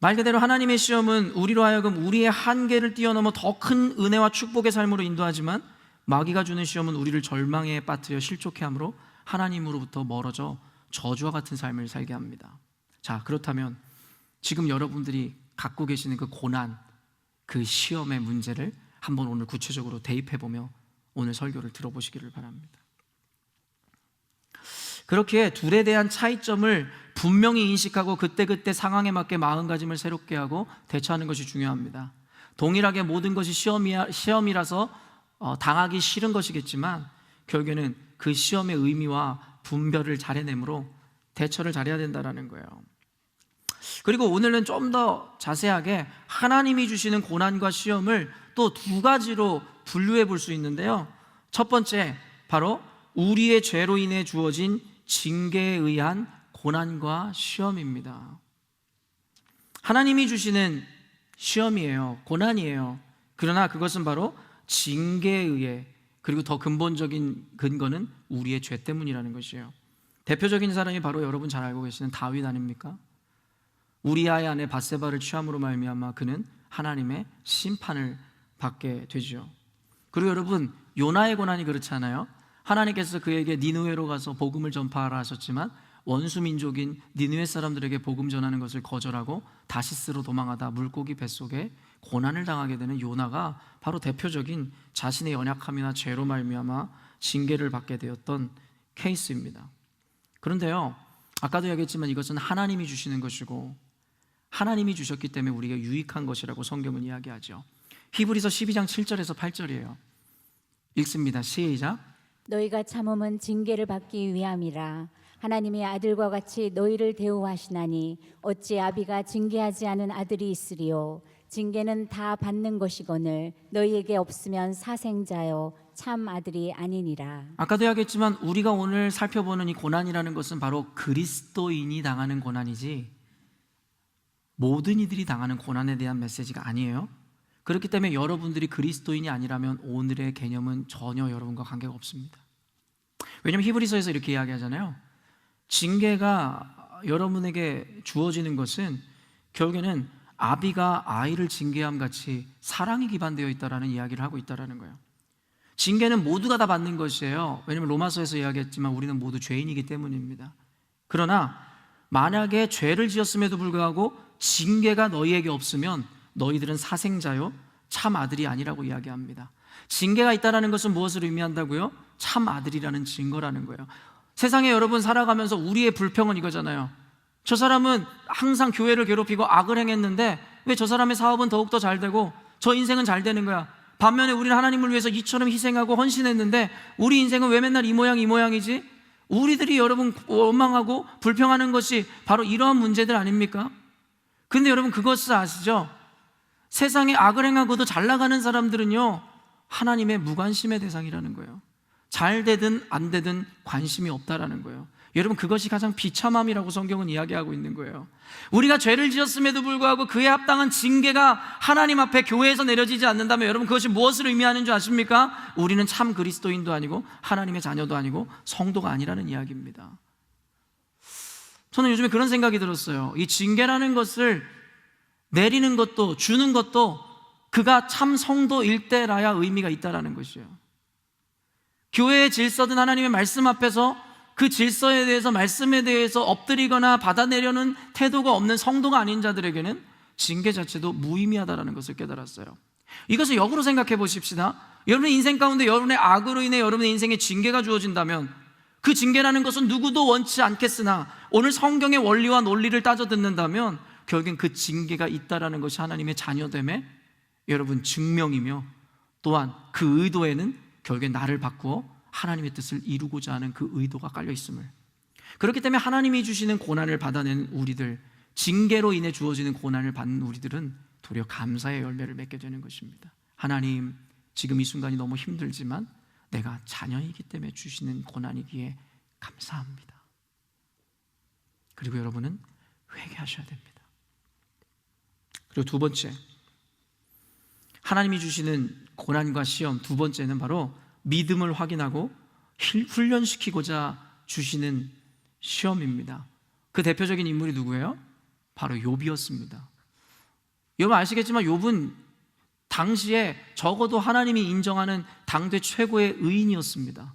말 그대로 하나님의 시험은 우리로 하여금 우리의 한계를 뛰어넘어 더 큰 은혜와 축복의 삶으로 인도하지만, 마귀가 주는 시험은 우리를 절망에 빠뜨려 실족해 함으로 하나님으로부터 멀어져 저주와 같은 삶을 살게 합니다. 자, 그렇다면 지금 여러분들이 갖고 계시는 그 고난, 그 시험의 문제를 한번 오늘 구체적으로 대입해보며 오늘 설교를 들어보시기를 바랍니다. 그렇게 둘에 대한 차이점을 분명히 인식하고 그때그때 상황에 맞게 마음가짐을 새롭게 하고 대처하는 것이 중요합니다. 동일하게 모든 것이 시험이라서 당하기 싫은 것이겠지만, 결국에는 그 시험의 의미와 분별을 잘 해내므로 대처를 잘해야 된다는 거예요. 그리고 오늘은 좀 더 자세하게 하나님이 주시는 고난과 시험을 또 두 가지로 분류해 볼 수 있는데요. 첫 번째, 바로 우리의 죄로 인해 주어진 징계에 의한 고난과 시험입니다. 하나님이 주시는 시험이에요. 고난이에요. 그러나 그것은 바로 징계에 의해, 그리고 더 근본적인 근거는 우리의 죄 때문이라는 것이에요. 대표적인 사람이 바로 여러분 잘 알고 계시는 다윗 아닙니까? 우리아의 아내 밧세바를 취함으로 말미암아 그는 하나님의 심판을 받게 되죠. 그리고 여러분, 요나의 고난이 그렇지 않아요? 하나님께서 그에게 니느웨로 가서 복음을 전파하라 하셨지만 원수 민족인 니느웨 사람들에게 복음 전하는 것을 거절하고 다시스로 도망하다 물고기 뱃속에 고난을 당하게 되는 요나가 바로 대표적인 자신의 연약함이나 죄로 말미암아 징계를 받게 되었던 케이스입니다. 그런데요, 아까도 얘기했지만 이것은 하나님이 주시는 것이고 하나님이 주셨기 때문에 우리에게 유익한 것이라고 성경은 이야기하죠. 히브리서 12장 7절에서 8절이에요. 읽습니다. 시작. 너희가 참음은 징계를 받기 위함이라. 하나님의 아들과 같이 너희를 대우하시나니 어찌 아비가 징계하지 않은 아들이 있으리요. 징계는 다 받는 것이거늘 너희에게 없으면 사생자요 참 아들이 아니니라. 아까도 이야기했지만 우리가 오늘 살펴보는 이 고난이라는 것은 바로 그리스도인이 당하는 고난이지 모든 이들이 당하는 고난에 대한 메시지가 아니에요. 그렇기 때문에 여러분들이 그리스도인이 아니라면 오늘의 개념은 전혀 여러분과 관계가 없습니다. 왜냐하면 히브리서에서 이렇게 이야기하잖아요. 징계가 여러분에게 주어지는 것은 결국에는 아비가 아이를 징계함 같이 사랑이 기반되어 있다라는 이야기를 하고 있다라는 거예요. 징계는 모두가 다 받는 것이에요. 왜냐하면 로마서에서 이야기했지만 우리는 모두 죄인이기 때문입니다. 그러나 만약에 죄를 지었음에도 불구하고 징계가 너희에게 없으면 너희들은 사생자요 참 아들이 아니라고 이야기합니다. 징계가 있다는 것은 무엇을 의미한다고요? 참 아들이라는 증거라는 거예요. 세상에 여러분 살아가면서 우리의 불평은 이거잖아요. 저 사람은 항상 교회를 괴롭히고 악을 행했는데 왜 저 사람의 사업은 더욱더 잘 되고 저 인생은 잘 되는 거야. 반면에 우리는 하나님을 위해서 이처럼 희생하고 헌신했는데 우리 인생은 왜 맨날 이 모양이지? 우리들이 여러분 원망하고 불평하는 것이 바로 이러한 문제들 아닙니까? 근데 여러분 그것을 아시죠? 세상에 악을 행하고도 잘 나가는 사람들은요 하나님의 무관심의 대상이라는 거예요. 잘 되든 안 되든 관심이 없다라는 거예요. 여러분 그것이 가장 비참함이라고 성경은 이야기하고 있는 거예요. 우리가 죄를 지었음에도 불구하고 그에 합당한 징계가 하나님 앞에 교회에서 내려지지 않는다면 여러분 그것이 무엇을 의미하는 줄 아십니까? 우리는 참 그리스도인도 아니고 하나님의 자녀도 아니고 성도가 아니라는 이야기입니다. 저는 요즘에 그런 생각이 들었어요. 이 징계라는 것을 내리는 것도 주는 것도 그가 참 성도일 때라야 의미가 있다라는 것이에요. 교회의 질서든 하나님의 말씀 앞에서 그 질서에 대해서, 말씀에 대해서 엎드리거나 받아내려는 태도가 없는 성도가 아닌 자들에게는 징계 자체도 무의미하다는 것을 깨달았어요. 이것을 역으로 생각해 보십시다. 여러분의 인생 가운데 여러분의 악으로 인해 여러분의 인생에 징계가 주어진다면 그 징계라는 것은 누구도 원치 않겠으나 오늘 성경의 원리와 논리를 따져 듣는다면 결국엔 그 징계가 있다라는 것이 하나님의 자녀됨의 여러분 증명이며, 또한 그 의도에는 결국엔 나를 바꾸어 하나님의 뜻을 이루고자 하는 그 의도가 깔려 있음을. 그렇기 때문에 하나님이 주시는 고난을 받아내는 우리들, 징계로 인해 주어지는 고난을 받는 우리들은 도리어 감사의 열매를 맺게 되는 것입니다. 하나님, 지금 이 순간이 너무 힘들지만 내가 자녀이기 때문에 주시는 고난이기에 감사합니다. 그리고 여러분은 회개하셔야 됩니다. 그리고 두 번째, 하나님이 주시는 고난과 시험, 두 번째는 바로 믿음을 확인하고 훈련시키고자 주시는 시험입니다. 그 대표적인 인물이 누구예요? 바로 욥이었습니다. 여러분 아시겠지만 욥은 당시에 적어도 하나님이 인정하는 당대 최고의 의인이었습니다.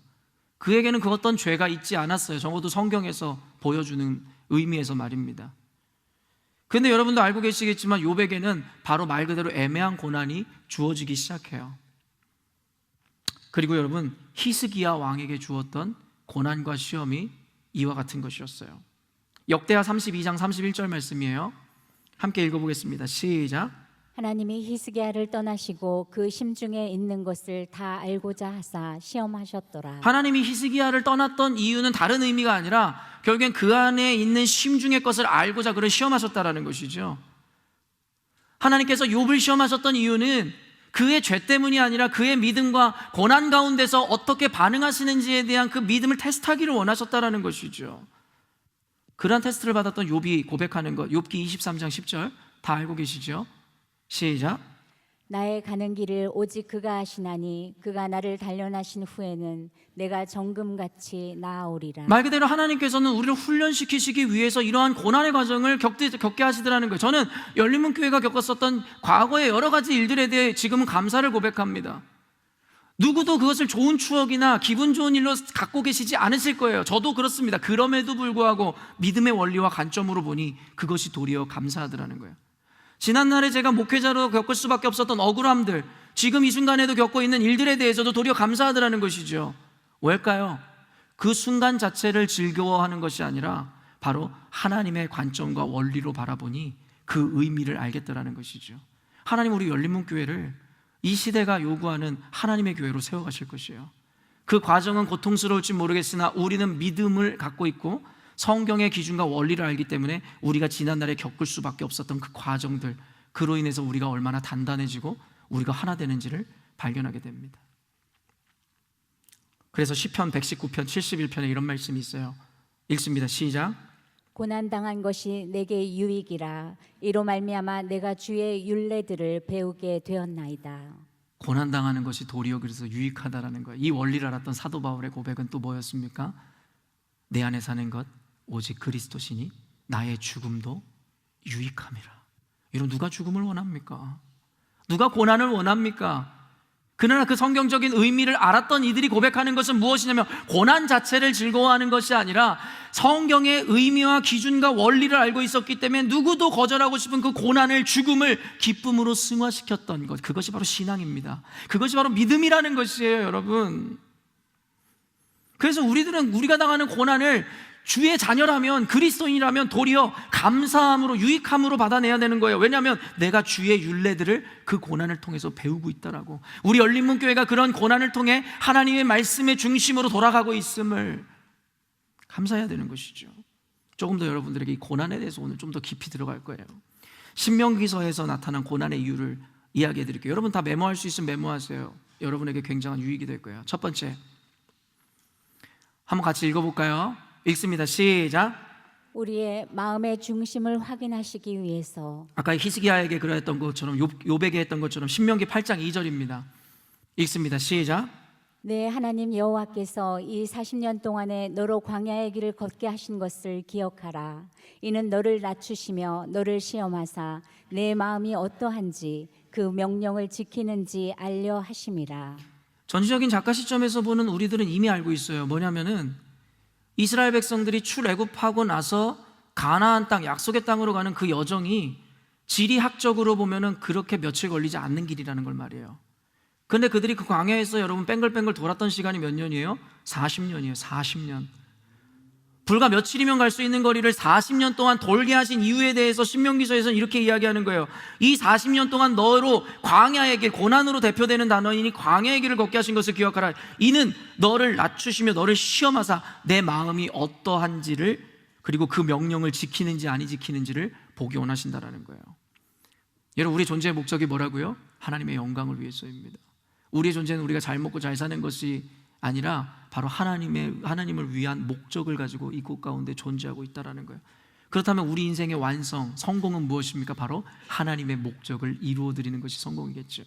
그에게는 그 어떤 죄가 있지 않았어요. 적어도 성경에서 보여주는 의미에서 말입니다. 그런데 여러분도 알고 계시겠지만 욥에게는 바로 말 그대로 애매한 고난이 주어지기 시작해요. 그리고 여러분, 히스기야 왕에게 주었던 고난과 시험이 이와 같은 것이었어요. 역대하 32장 31절 말씀이에요. 함께 읽어보겠습니다. 시작. 하나님이 히스기야를 떠나시고 그 심중에 있는 것을 다 알고자 하사 시험하셨더라. 하나님이 히스기야를 떠났던 이유는 다른 의미가 아니라 결국엔 그 안에 있는 심중의 것을 알고자 그를 시험하셨다라는 것이죠. 하나님께서 욥을 시험하셨던 이유는 그의 죄 때문이 아니라 그의 믿음과 고난 가운데서 어떻게 반응하시는지에 대한 그 믿음을 테스트하기를 원하셨다라는 것이죠. 그러한 테스트를 받았던 욥이 고백하는 것, 욥기 23장 10절 다 알고 계시죠? 시작. 나의 가는 길을 오직 그가 아시나니 그가 나를 단련하신 후에는 내가 정금같이 나아오리라. 말 그대로 하나님께서는 우리를 훈련시키시기 위해서 이러한 고난의 과정을 겪게 하시더라는 거예요. 저는 열린문교회가 겪었었던 과거의 여러 가지 일들에 대해 지금은 감사를 고백합니다. 누구도 그것을 좋은 추억이나 기분 좋은 일로 갖고 계시지 않으실 거예요. 저도 그렇습니다. 그럼에도 불구하고 믿음의 원리와 관점으로 보니 그것이 도리어 감사하더라는 거예요. 지난날에 제가 목회자로 겪을 수밖에 없었던 억울함들, 지금 이 순간에도 겪고 있는 일들에 대해서도 도리어 감사하더라는 것이죠. 왜일까요? 그 순간 자체를 즐거워하는 것이 아니라 바로 하나님의 관점과 원리로 바라보니 그 의미를 알겠다라는 것이죠. 하나님 우리 열린문교회를 이 시대가 요구하는 하나님의 교회로 세워가실 것이에요. 그 과정은 고통스러울지 모르겠으나 우리는 믿음을 갖고 있고 성경의 기준과 원리를 알기 때문에 우리가 지난날에 겪을 수밖에 없었던 그 과정들, 그로 인해서 우리가 얼마나 단단해지고 우리가 하나 되는지를 발견하게 됩니다. 그래서 시편 119편 71편에 이런 말씀이 있어요. 읽습니다. 시작. 고난당한 것이 내게 유익이라. 이로 말미암아 내가 주의 율례들을 배우게 되었나이다. 고난당하는 것이 도리어 그래서 유익하다라는 거예요. 이 원리를 알았던 사도 바울의 고백은 또 뭐였습니까? 내 안에 사는 것 오직 그리스도시니 나의 죽음도 유익함이라. 이런 누가 죽음을 원합니까? 누가 고난을 원합니까? 그러나 그 성경적인 의미를 알았던 이들이 고백하는 것은 무엇이냐면 고난 자체를 즐거워하는 것이 아니라 성경의 의미와 기준과 원리를 알고 있었기 때문에 누구도 거절하고 싶은 그 고난을, 죽음을 기쁨으로 승화시켰던 것, 그것이 바로 신앙입니다. 그것이 바로 믿음이라는 것이에요, 여러분. 그래서 우리들은 우리가 당하는 고난을 주의 자녀라면, 그리스도인이라면 도리어 감사함으로, 유익함으로 받아내야 되는 거예요. 왜냐하면 내가 주의 율례들을 그 고난을 통해서 배우고 있다라고. 우리 열린문교회가 그런 고난을 통해 하나님의 말씀의 중심으로 돌아가고 있음을 감사해야 되는 것이죠. 조금 더 여러분들에게 이 고난에 대해서 오늘 좀 더 깊이 들어갈 거예요. 신명기서에서 나타난 고난의 이유를 이야기해 드릴게요. 여러분 다 메모할 수 있으면 메모하세요. 여러분에게 굉장한 유익이 될 거예요. 첫 번째, 한번 같이 읽어볼까요? 읽습니다. 시작. 우리의 마음의 중심을 확인하시기 위해서. 아까 히스기야에게 그랬던 것처럼, 욥에게 했던 것처럼 신명기 8장 2절입니다. 읽습니다. 시작. 내 하나님 여호와께서 이 40년 동안에 너로 광야의 길을 걷게 하신 것을 기억하라. 이는 너를 낮추시며 너를 시험하사 내 마음이 어떠한지 그 명령을 지키는지 알려 하심이라. 전지적인 작가 시점에서 보는 우리들은 이미 알고 있어요. 뭐냐면은 이스라엘 백성들이 출애굽하고 나서 가나안 땅, 약속의 땅으로 가는 그 여정이 지리학적으로 보면은 그렇게 며칠 걸리지 않는 길이라는 걸 말이에요. 근데 그들이 그 광야에서 여러분 뺑글뺑글 돌았던 시간이 몇 년이에요? 40년이에요. 40년. 불과 며칠이면 갈 수 있는 거리를 40년 동안 돌게 하신 이유에 대해서 신명기서에서는 이렇게 이야기하는 거예요. 이 40년 동안 너로 광야의 길, 고난으로 대표되는 단어이니 광야의 길을 걷게 하신 것을 기억하라. 이는 너를 낮추시며 너를 시험하사 내 마음이 어떠한지를, 그리고 그 명령을 지키는지 아니 지키는지를 보기 원하신다라는 거예요. 여러분, 우리 존재의 목적이 뭐라고요? 하나님의 영광을 위해서입니다. 우리의 존재는 우리가 잘 먹고 잘 사는 것이 아니라 바로 하나님을 위한 목적을 가지고 이곳 가운데 존재하고 있다는 거예요. 그렇다면 우리 인생의 완성, 성공은 무엇입니까? 바로 하나님의 목적을 이루어드리는 것이 성공이겠죠.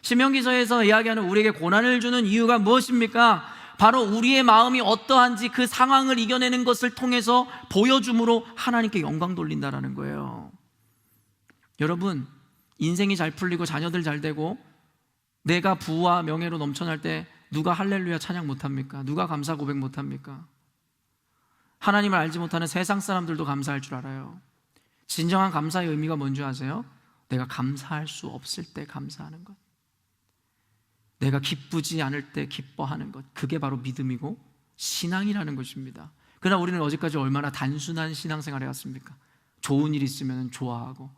신명기서에서 이야기하는 우리에게 고난을 주는 이유가 무엇입니까? 바로 우리의 마음이 어떠한지 그 상황을 이겨내는 것을 통해서 보여줌으로 하나님께 영광 돌린다는 거예요. 여러분, 인생이 잘 풀리고 자녀들 잘 되고 내가 부와 명예로 넘쳐날 때 누가 할렐루야 찬양 못합니까? 누가 감사 고백 못합니까? 하나님을 알지 못하는 세상 사람들도 감사할 줄 알아요. 진정한 감사의 의미가 뭔지 아세요? 내가 감사할 수 없을 때 감사하는 것, 내가 기쁘지 않을 때 기뻐하는 것, 그게 바로 믿음이고 신앙이라는 것입니다. 그러나 우리는 어제까지 얼마나 단순한 신앙생활을 해왔습니까? 좋은 일 있으면 좋아하고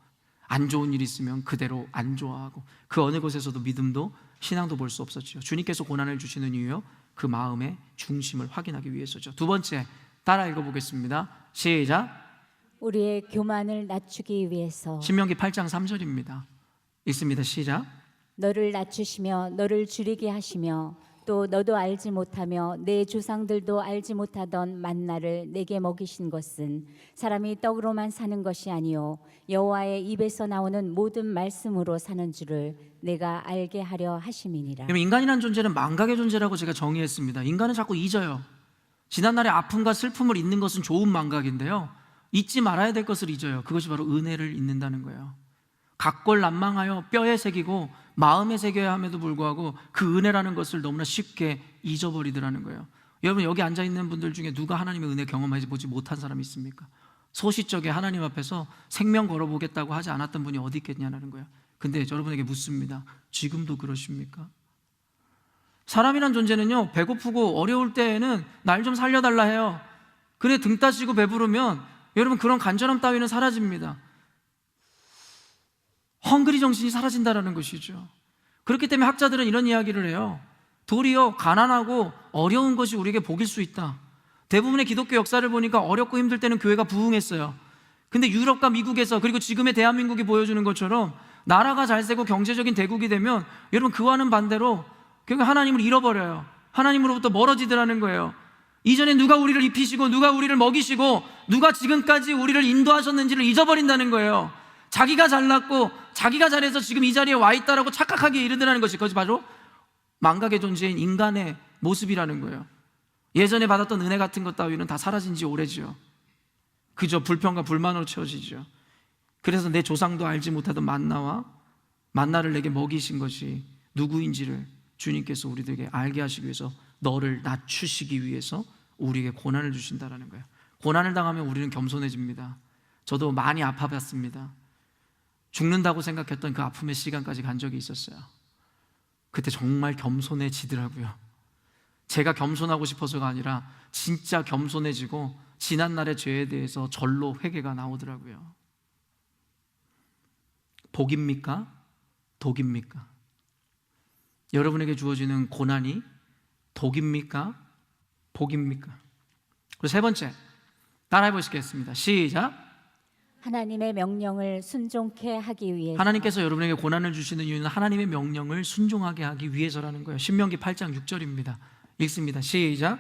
안 좋은 일 있으면 그대로 안 좋아하고, 그 어느 곳에서도 믿음도 신앙도 볼 수 없었죠. 주님께서 고난을 주시는 이유요, 그 마음의 중심을 확인하기 위해서죠. 두 번째, 따라 읽어보겠습니다. 시작. 우리의 교만을 낮추기 위해서. 신명기 8장 3절입니다. 읽습니다. 시작. 너를 낮추시며 너를 줄이게 하시며 또 너도 알지 못하며 내 조상들도 알지 못하던 만나를 내게 먹이신 것은 사람이 떡으로만 사는 것이 아니요 여호와의 입에서 나오는 모든 말씀으로 사는 줄을 내가 알게 하려 하심이니라. 인간이라는 존재는 망각의 존재라고 제가 정의했습니다. 인간은 자꾸 잊어요. 지난날의 아픔과 슬픔을 잊는 것은 좋은 망각인데요, 잊지 말아야 될 것을 잊어요. 그것이 바로 은혜를 잊는다는 거예요. 각골난망하여 뼈에 새기고 마음에 새겨야 함에도 불구하고 그 은혜라는 것을 너무나 쉽게 잊어버리더라는 거예요. 여러분, 여기 앉아있는 분들 중에 누가 하나님의 은혜 경험하지 보지 못한 사람이 있습니까? 소시적에 하나님 앞에서 생명 걸어보겠다고 하지 않았던 분이 어디 있겠냐는 거예요. 근데 여러분에게 묻습니다. 지금도 그러십니까? 사람이란 존재는요, 배고프고 어려울 때에는 날 좀 살려달라 해요. 그래 등 따시고 배부르면 여러분 그런 간절함 따위는 사라집니다. 헝그리 정신이 사라진다는 것이죠. 그렇기 때문에 학자들은 이런 이야기를 해요. 도리어 가난하고 어려운 것이 우리에게 복일 수 있다. 대부분의 기독교 역사를 보니까 어렵고 힘들 때는 교회가 부흥했어요. 근데 유럽과 미국에서, 그리고 지금의 대한민국이 보여주는 것처럼 나라가 잘 되고 경제적인 대국이 되면 여러분 그와는 반대로 결국 하나님을 잃어버려요. 하나님으로부터 멀어지더라는 거예요. 이전에 누가 우리를 입히시고 누가 우리를 먹이시고 누가 지금까지 우리를 인도하셨는지를 잊어버린다는 거예요. 자기가 잘났고 자기가 잘해서 지금 이 자리에 와 있다라고 착각하기에 이르더라는 것이, 그것이 바로 망각의 존재인 인간의 모습이라는 거예요. 예전에 받았던 은혜 같은 것 따위는 다 사라진 지 오래죠. 그저 불평과 불만으로 채워지죠. 그래서 내 조상도 알지 못하던 만나를 내게 먹이신 것이 누구인지를 주님께서 우리들에게 알게 하시기 위해서, 너를 낮추시기 위해서 우리에게 고난을 주신다는 거예요. 고난을 당하면 우리는 겸손해집니다. 저도 많이 아파봤습니다. 죽는다고 생각했던 그 아픔의 시간까지 간 적이 있었어요. 그때 정말 겸손해지더라고요. 제가 겸손하고 싶어서가 아니라 진짜 겸손해지고 지난날의 죄에 대해서 절로 회개가 나오더라고요. 복입니까? 독입니까? 여러분에게 주어지는 고난이 독입니까? 복입니까? 그리고 세 번째, 따라해 보시겠습니다. 시작. 하나님의 명령을 순종케 하기 위해서. 하나님께서 여러분에게 고난을 주시는 이유는 하나님의 명령을 순종하게 하기 위해서라는 거예요. 신명기 8장 6절입니다. 읽습니다. 시작.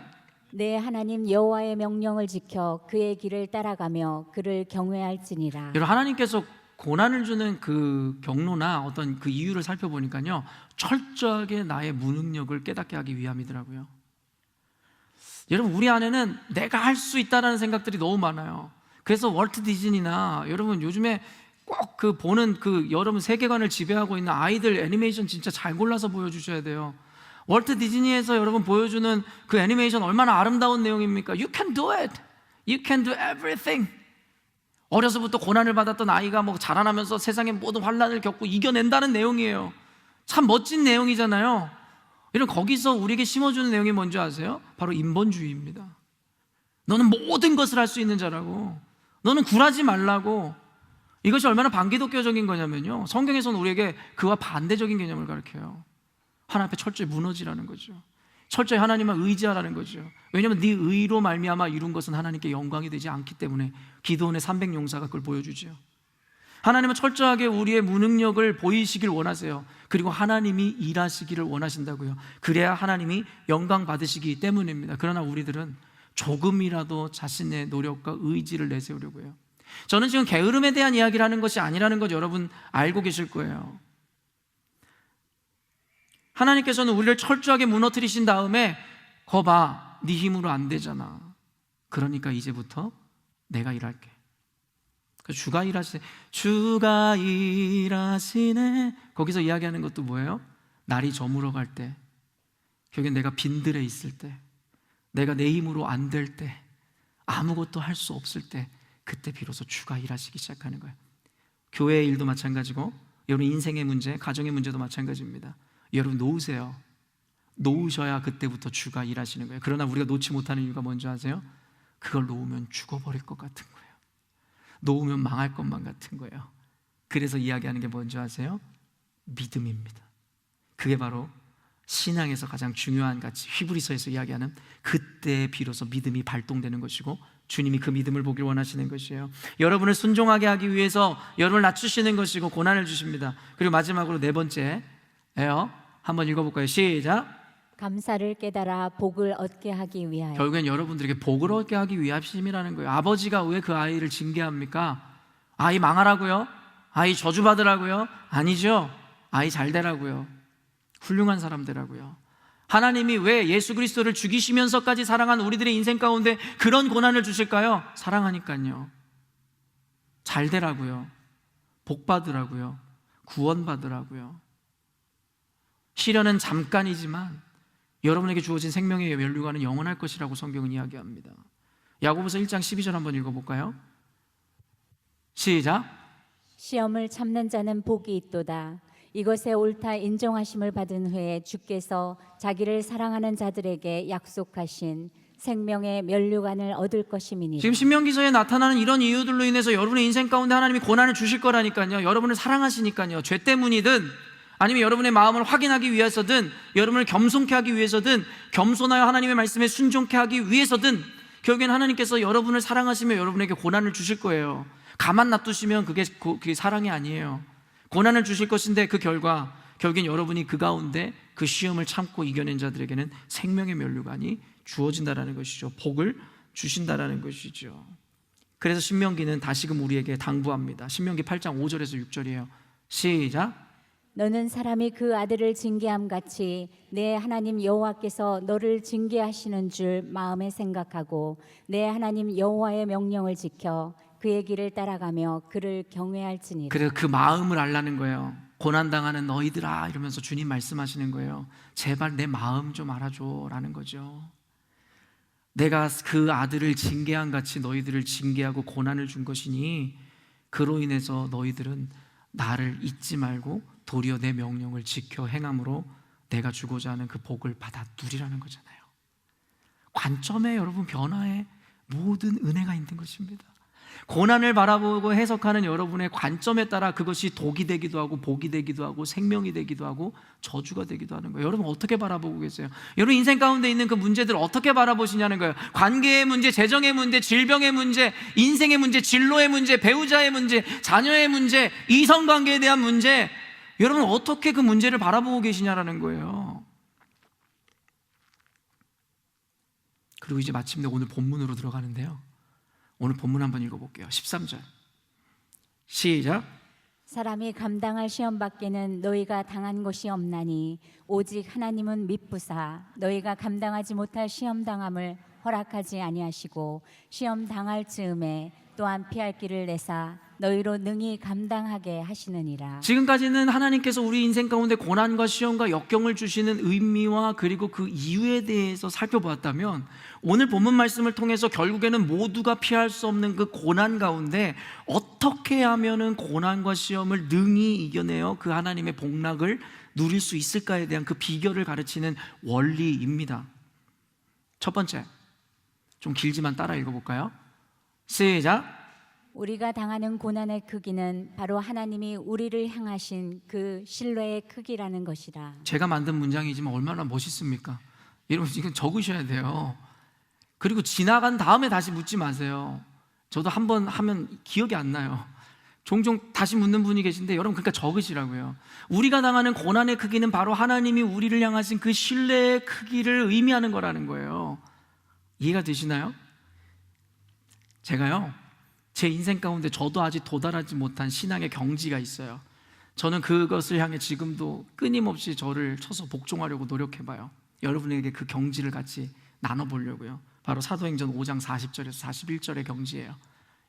내 하나님 여호와의 명령을 지켜 그의 길을 따라가며 그를 경외할지니라. 여러분, 하나님께서 고난을 주는 그 경로나 어떤 그 이유를 살펴보니까요, 철저하게 나의 무능력을 깨닫게 하기 위함이더라고요. 여러분, 우리 안에는 내가 할 수 있다는 생각들이 너무 많아요. 그래서 월트 디즈니나 여러분 요즘에 꼭 그 보는 그 여러분 세계관을 지배하고 있는 아이들 애니메이션 진짜 잘 골라서 보여주셔야 돼요. 월트 디즈니에서 여러분 보여주는 그 애니메이션 얼마나 아름다운 내용입니까? You can do it. You can do everything. 어려서부터 고난을 받았던 아이가 뭐 자라나면서 세상의 모든 환난을 겪고 이겨낸다는 내용이에요. 참 멋진 내용이잖아요. 이런 거기서 우리에게 심어주는 내용이 뭔지 아세요? 바로 인본주의입니다. 너는 모든 것을 할 수 있는 자라고, 너는 굴하지 말라고. 이것이 얼마나 반기독교적인 거냐면요, 성경에서는 우리에게 그와 반대적인 개념을 가르쳐요. 하나님 앞에 철저히 무너지라는 거죠. 철저히 하나님만 의지하라는 거죠. 왜냐하면 네 의로 말미암아 이룬 것은 하나님께 영광이 되지 않기 때문에. 기도원의 300용사가 그걸 보여주죠. 하나님은 철저하게 우리의 무능력을 보이시길 원하세요. 그리고 하나님이 일하시기를 원하신다고요. 그래야 하나님이 영광 받으시기 때문입니다. 그러나 우리들은 조금이라도 자신의 노력과 의지를 내세우려고 해요. 저는 지금 게으름에 대한 이야기를 하는 것이 아니라는 것 여러분 알고 계실 거예요. 하나님께서는 우리를 철저하게 무너뜨리신 다음에 거봐, 네 힘으로 안 되잖아. 그러니까 이제부터 내가 일할게. 주가 일하시네. 주가 일하시네. 거기서 이야기하는 것도 뭐예요? 날이 저물어 갈 때, 결국엔 내가 빈들에 있을 때, 내가 내 힘으로 안 될 때, 아무것도 할 수 없을 때, 그때 비로소 주가 일하시기 시작하는 거예요. 교회의 일도 마찬가지고 여러분 인생의 문제, 가정의 문제도 마찬가지입니다. 여러분 놓으세요. 놓으셔야 그때부터 주가 일하시는 거예요. 그러나 우리가 놓지 못하는 이유가 뭔지 아세요? 그걸 놓으면 죽어버릴 것 같은 거예요. 놓으면 망할 것만 같은 거예요. 그래서 이야기하는 게 뭔지 아세요? 믿음입니다. 그게 바로 신앙에서 가장 중요한 가치, 히브리서에서 이야기하는 그때 비로소 믿음이 발동되는 것이고 주님이 그 믿음을 보길 원하시는 것이에요. 여러분을 순종하게 하기 위해서 여러분을 낮추시는 것이고 고난을 주십니다. 그리고 마지막으로 네 번째예요. 한번 읽어볼까요? 시작. 감사를 깨달아 복을 얻게 하기 위하여. 결국엔 여러분들에게 복을 얻게 하기 위함이라는 거예요. 아버지가 왜 그 아이를 징계합니까? 아이 망하라고요? 아이 저주받으라고요? 아니죠. 아이 잘 되라고요. 훌륭한 사람 되라고요. 하나님이 왜 예수 그리스도를 죽이시면서까지 사랑한 우리들의 인생 가운데 그런 고난을 주실까요? 사랑하니까요. 잘 되라고요. 복 받으라고요. 구원 받으라고요. 시련은 잠깐이지만 여러분에게 주어진 생명의 면류관은 영원할 것이라고 성경은 이야기합니다. 야고보서 1장 12절 한번 읽어볼까요? 시작. 시험을 참는 자는 복이 있도다. 이것에 옳다 인정하심을 받은 후에 주께서 자기를 사랑하는 자들에게 약속하신 생명의 면류관을 얻을 것임이니라. 지금 신명기서에 나타나는 이런 이유들로 인해서 여러분의 인생 가운데 하나님이 고난을 주실 거라니까요. 여러분을 사랑하시니까요. 죄 때문이든 아니면 여러분의 마음을 확인하기 위해서든 여러분을 겸손케 하기 위해서든 겸손하여 하나님의 말씀에 순종케 하기 위해서든 결국엔 하나님께서 여러분을 사랑하시며 여러분에게 고난을 주실 거예요. 가만 놔두시면 그게 사랑이 아니에요. 고난을 주실 것인데 그 결과 결국엔 여러분이 그 가운데 그 시험을 참고 이겨낸 자들에게는 생명의 면류관이 주어진다라는 것이죠. 복을 주신다라는 것이죠. 그래서 신명기는 다시금 우리에게 당부합니다. 신명기 8장 5절에서 6절이에요. 시작. 너는 사람이 그 아들을 징계함 같이 내 하나님 여호와께서 너를 징계하시는 줄 마음에 생각하고 내 하나님 여호와의 명령을 지켜 그의 길을 따라가며 그를 경외할지니라. 그래서 그 마음을 알라는 거예요. 고난당하는 너희들아 이러면서 주님 말씀하시는 거예요. 제발 내 마음 좀 알아줘 라는 거죠. 내가 그 아들을 징계한 같이 너희들을 징계하고 고난을 준 것이니 그로 인해서 너희들은 나를 잊지 말고 도리어 내 명령을 지켜 행함으로 내가 주고자 하는 그 복을 받아 누리라는 거잖아요. 관점에 여러분 변화에 모든 은혜가 있는 것입니다. 고난을 바라보고 해석하는 여러분의 관점에 따라 그것이 독이 되기도 하고 복이 되기도 하고 생명이 되기도 하고 저주가 되기도 하는 거예요. 여러분 어떻게 바라보고 계세요? 여러분 인생 가운데 있는 그 문제들을 어떻게 바라보시냐는 거예요. 관계의 문제, 재정의 문제, 질병의 문제, 인생의 문제, 진로의 문제, 배우자의 문제, 자녀의 문제, 이성관계에 대한 문제, 여러분 어떻게 그 문제를 바라보고 계시냐라는 거예요. 그리고 이제 마침내 오늘 본문으로 들어가는데요. 오늘 본문 한번 읽어볼게요. 13절 시작. 사람이 감당할 시험 밖에는 너희가 당한 것이 없나니 오직 하나님은 미쁘사 너희가 감당하지 못할 시험 당함을 허락하지 아니하시고 시험 당할 즈음에 또한 피할 길을 내사 너희로 능히 감당하게 하시느니라. 지금까지는 하나님께서 우리 인생 가운데 고난과 시험과 역경을 주시는 의미와 그리고 그 이유에 대해서 살펴보았다면, 오늘 본문 말씀을 통해서 결국에는 모두가 피할 수 없는 그 고난 가운데 어떻게 하면은 고난과 시험을 능히 이겨내어 그 하나님의 복락을 누릴 수 있을까에 대한 그 비결을 가르치는 원리입니다. 첫 번째, 좀 길지만 따라 읽어볼까요? 시작. 우리가 당하는 고난의 크기는 바로 하나님이 우리를 향하신 그 신뢰의 크기라는 것이라. 제가 만든 문장이지만 얼마나 멋있습니까? 여러분 지금 적으셔야 돼요. 그리고 지나간 다음에 다시 묻지 마세요. 저도 한번 하면 기억이 안 나요. 종종 다시 묻는 분이 계신데, 여러분 그러니까 적으시라고요. 우리가 당하는 고난의 크기는 바로 하나님이 우리를 향하신 그 신뢰의 크기를 의미하는 거라는 거예요. 이해가 되시나요? 제가요, 제 인생 가운데 저도 아직 도달하지 못한 신앙의 경지가 있어요. 저는 그것을 향해 지금도 끊임없이 저를 쳐서 복종하려고 노력해봐요. 여러분에게 그 경지를 같이 나눠보려고요. 바로 사도행전 5장 40절에서 41절의 경지예요.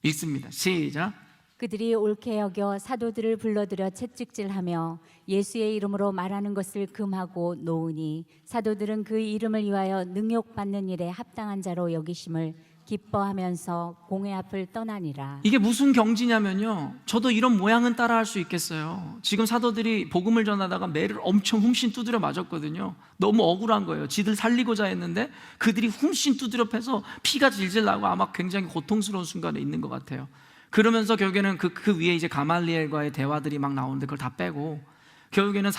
읽습니다. 시작. 그들이 옳게 여겨 사도들을 불러들여 채찍질하며 예수의 이름으로 말하는 것을 금하고 놓으니 사도들은 그 이름을 위하여 능욕받는 일에 합당한 자로 여기심을 기뻐하면서 공회 앞을 떠나니라. 이게 무슨 경지냐면요, 저도 이런 모양은 따라할 수 있겠어요. 지금 사도들이 복음을 전하다가 매를 엄청 훔신 두드려 맞았거든요. 너무 억울한 거예요. 지들 살리고자 했는데 그들이 훔신 두드려 패서 피가 질질 나고 아마 굉장히 고통스러운 순간에 있는 것 같아요. 그러면서 결국에는 그 위에 이제 가말리엘과의 대화들이 막 나오는데 그걸 다 빼고 결국에는